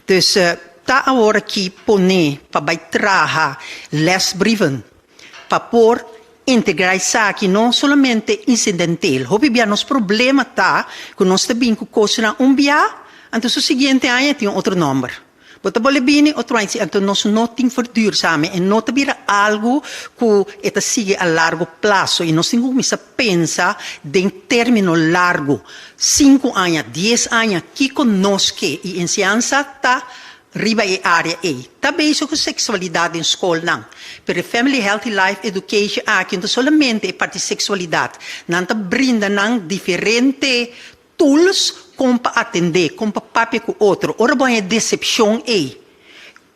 Então, tá agora que pone para trabalhar lesbrieven para por integrar isso aqui não somente incidental. Houve bem nos problema tá que nós também com coisa na bia, então o seguinte ano tem outro número. Bota bole bine outro ano, então nós não tem verduurzame e não também algo que está sigue a largo prazo e nós temos que pensar em termino largo, 5 anos, 10 anos, que conosco e a ciência tá riba e área E. Também isso com sexualidade em escola, não. Pero Family Healthy Life Education aqui não somente é parte de sexualidade, não tá brinda não diferentes tools como para atender, como para papel com outro. Ora bom é decepção e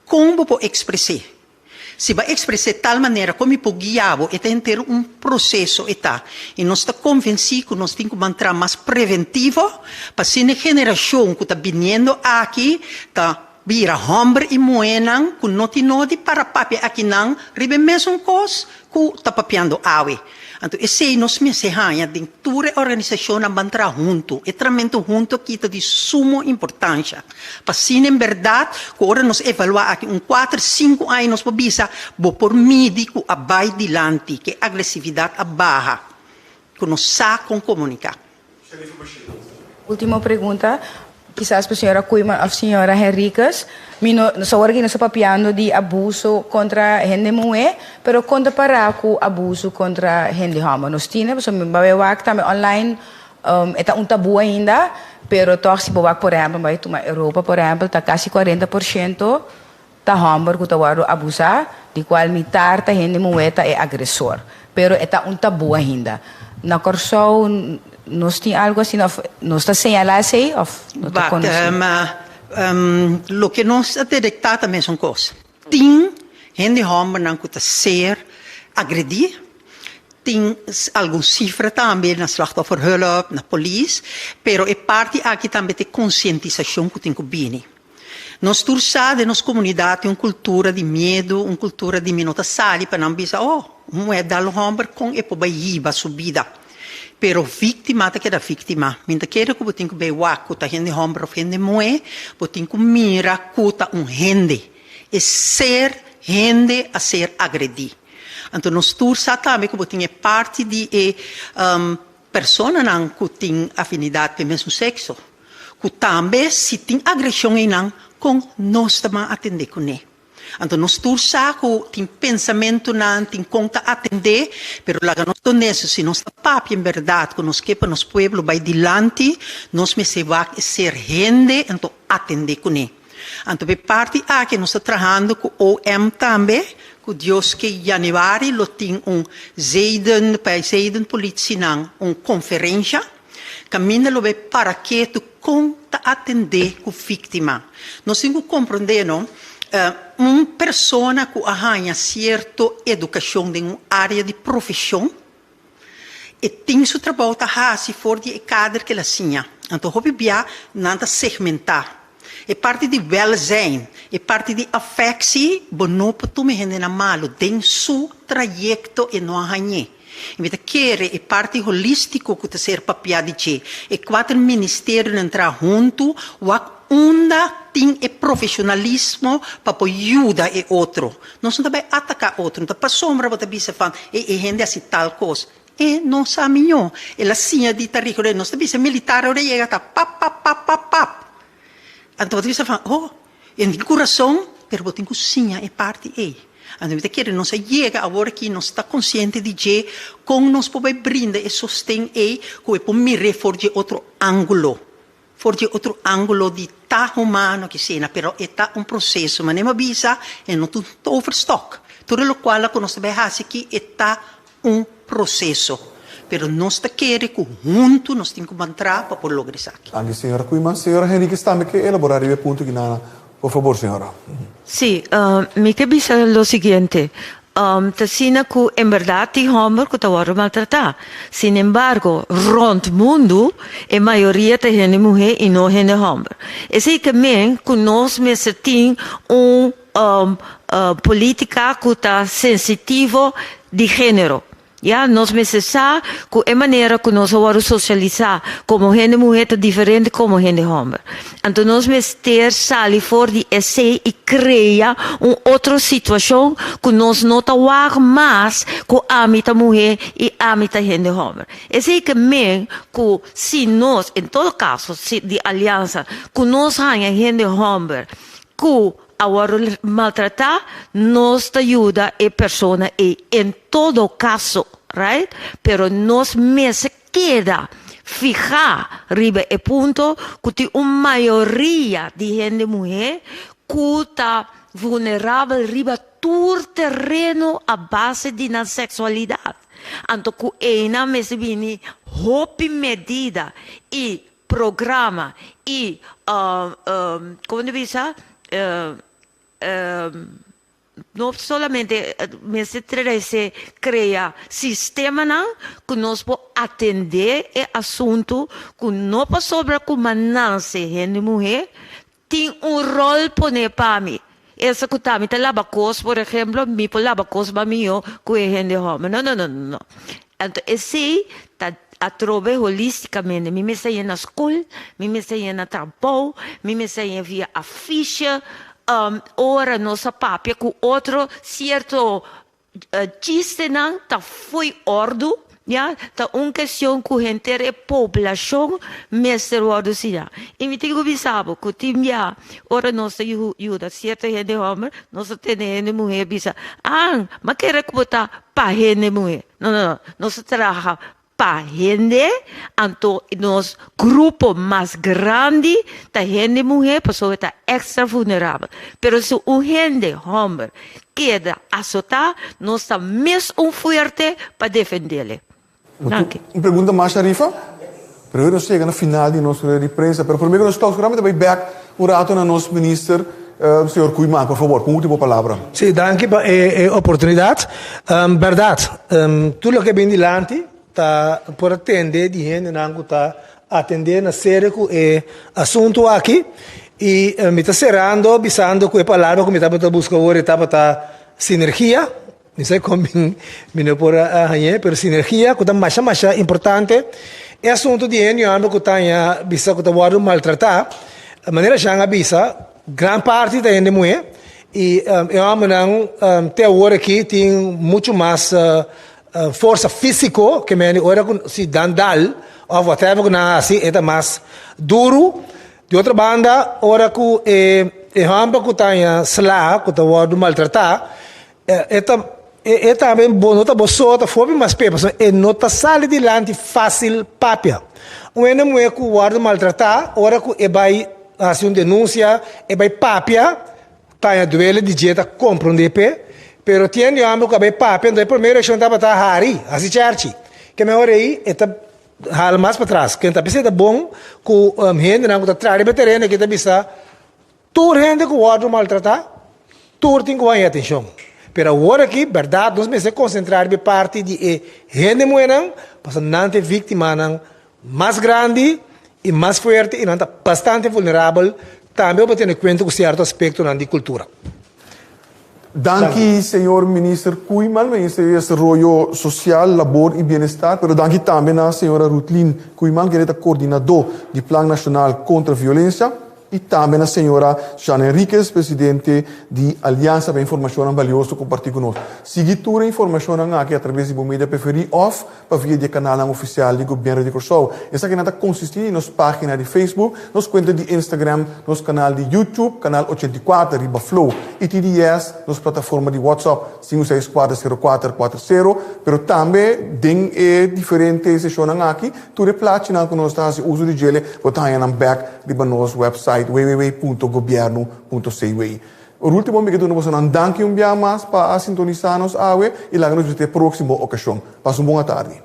como para expressar. Se vai expressar de tal maneira como para guiar, é ter processo e nós está convencido que nós temos que manter mais preventivo para se a geração que está vindo aqui tá vira homem e mulher que não tem nada para papel aqui não, ribe mesmo coisa que está papiando awe. Então, esse é nosso mensagem de toda a organização a manter junto, e trabalhando junto que é de suma importância. Para sim, em verdade, que agora nós evaluar aqui 4, 5 anos para bisa, por médico a vai dilante, que a agressividade a barra, que nós sabemos comunicar. Última pergunta. Quizás para a senhora Kuiman ou senhora Henriques, só que nós papiando de abuso contra gente mulher, pero quando para com abuso contra gente homem, nós tínhamos, so babewak também online, é tabu ainda, pero toch se babewak, por exemplo, vai tomar Europa, por exemplo, está quase 40% tá homem que tá abusar, de qual metade da gente mulher é agressor, pero é tabu ainda. Na Corsou nós tem algo assim, nós está señalando assim, ou não está conhecendo? O que nós detectamos também são coisas. Tem gente homem que está ser agredido, tem alguma cifra também na slachtofferhulp, na polícia, pero é parte aqui também de conscientização que tem que vir. Nós torçamos na nossa comunidade uma cultura de medo, uma cultura de minotassali, para não pensar, não é dar o homem com e para a subida. Pero vítima que da vítima, minta quero que botin que bewak, que gente homem ou gente mulher, botin que mira que gente, é ser gente a ser agredido. Então nós torça também que botin é parte de pessoa não que tem afinidade com o mesmo sexo, que também se tem agressão em não, com nós também atender com ele. Então, nós torçamos que tem pensamento, não tem conta atender, mas lá nós estamos se nós papi em verdade, que nós queremos nosso povo vai dilante, nós me se vai ser gente, então atender com ele. Então, parte aqui nós estamos trabalhando com o OM também, que Deus que em janeiro tem Zeiden polícia, uma conferência, Caminha lo para que tu conta atender com vítima. Nós temos que compreender, não? Uma pessoa que arranha certa educação em uma área de profissão e tem seu trabalho se for de cadre que ela tinha. Então, hobby bia nada segmentar. É parte de welzijn, é parte de afectie, bonopo tu me rende na malo, den su trajecto e não arranhe. Invita querer é parte holístico que te ser papia de che. E quatro ministérios entrar junto, o onda tem é profissionalismo para ajuda e outro. Não só também atacar outro, não para sombra para bisa fan e rende assim tal coisa. E não sabe melhor. Ela sim de taricure, não sabe se militar ora chega tá pap. Então você fala, em coração, pero botem cozinha é parte aí. Então você quer não se chega agora que não está consciente de que com nós podemos brindar e sostém aí, que podemos mirar forge outro ângulo de tá humano que seja, pero é tá processo, mas nem avisa e não tu overstock. Tudo o qual nós sabemos que é tá processo. Pero nós queremos que juntos nós temos que manter para poder lograr isso aqui. Anche senhora Cuima, senhora Henrique está me que elaborar o ponto que nada, por favor, senhora. Sí, me que bisa lo siguiente. Tasina que en verdad ti homer que te va a maltratar. Sin embargo, rond mundo, en mayoría te gente mujer y no gente hombre. Es que men que nos me sentimos política que está sensitivo de género. Ja, nós precisamos que é maneira que nós vamos socializar como gente mulher diferente como gente homem. Então nós precisamos sair fora de esse e criar uma outra situação que nós não temos mais com a âmbito mulher e a âmbito gente homem. É assim que mesmo que se nós, em todo caso, de aliança, que nós ganhamos gente homem, que agora maltratar nos ajuda a persona e em todo caso, right? Pero nos me se queda fijar riba e punto que tem uma maioria de gente mulher que está vulnerável riba todo terreno a base de na sexualidade. Então que ena me se vini hopi medida e programa e como diz não somente se interessa criar sistema que nós podemos atender o assunto que não pode sobrar comandância gente mulher tem rol poner para mim. Essa que tá me lava cos, por exemplo, me por lava cos para mim que é gente homem. Não. Então esse tá a trove holisticamente, me sai na escola, me sai na trabalho, me sai via a ficha. Ora nossa papia com outro certo chiste não tá foi ordo, já tá questão que gente é população mestre ordo se já. E me digo bisabo que timia ora nossa ajuda certa gente homem, nossa tem gente mulher bisa. Mas quer que botar para gente mulher. Não, nossa trabalha para gente, então nos grupo mais grande da gente mulher, pessoa está extra vulnerável. Pero se gente homem queda assotar, nós está mesmo forte para defendê-lo. Uma pergunta mais, Sharifa? Primeiro nós chegamos na final de nossa represa, pero primeiro nós clausuramos também back o rato na nosso ministro, o senhor Cuima, por favor, com última palavra. Sim, danke por a oportunidade. Verdade, tudo que vem dilante tá por atender de gente não tá atender na série que assunto aqui e me está cerrando bisando que a palavra que me está buscando agora tá sinergia não sei como me não por aí pero sinergia que tá mais importante é assunto de gente não que tá ya bisa que tá guardo maltratar a maneira já bisa grande parte da gente mulher e eu amo não até agora aqui tem muito mais força físico que me ora se dandal ou whatever que na assim é mais duro de outra banda ora que hamba que tá sla que tá wado maltratar é também bom nota boa tá fome mas pepas é nota sale de lante fácil papia ena mulher que wado maltratar ora que vai assim denúncia vai papia tá duele de dieta compreender pero tiene amo que vai papo então primeiro eu estava tá hari assim certi que me ora aí é hal mais para trás. Quem está pensando bom, com gente não está atrás de terreno, que está pensando, toda gente que o outro maltratar, todo tem que ter atenção. Pero agora aqui, verdade, nós precisamos concentrar em parte de gente moeda, para não ter vítima mais grande e mais forte e não está bastante vulnerável, também para ter em conta com certo aspecto de cultura. Danke, senhor ministro Kuiman, ministro de Desarrollo Social, Labor e Bem-Estar, pero danke também à senhora Rutlin Kuiman, que é a coordenadora do Plano Nacional contra a Violência, e também a senhora Jean Henriquez, presidente da Aliança para Informação Valiosa, compartilhar conosco. Seguir toda a informação aqui através do mídia preferido off para via do canal oficial do governo de Corsou. Essa canal consiste em nossa página de Facebook, nossa conta de Instagram, nosso canal de YouTube, canal 84 Riba Flow, e TDS, nossa plataforma de WhatsApp 5640440, pero também tem diferentes sessões aqui, tudo é platina que nós estamos uso de gele, botar em back de nosso website www.gobierno.cw. Por último, me quedo no danke mais para sintonizar-nos e lá nos vemos na próxima ocasião. Passe uma boa tarde.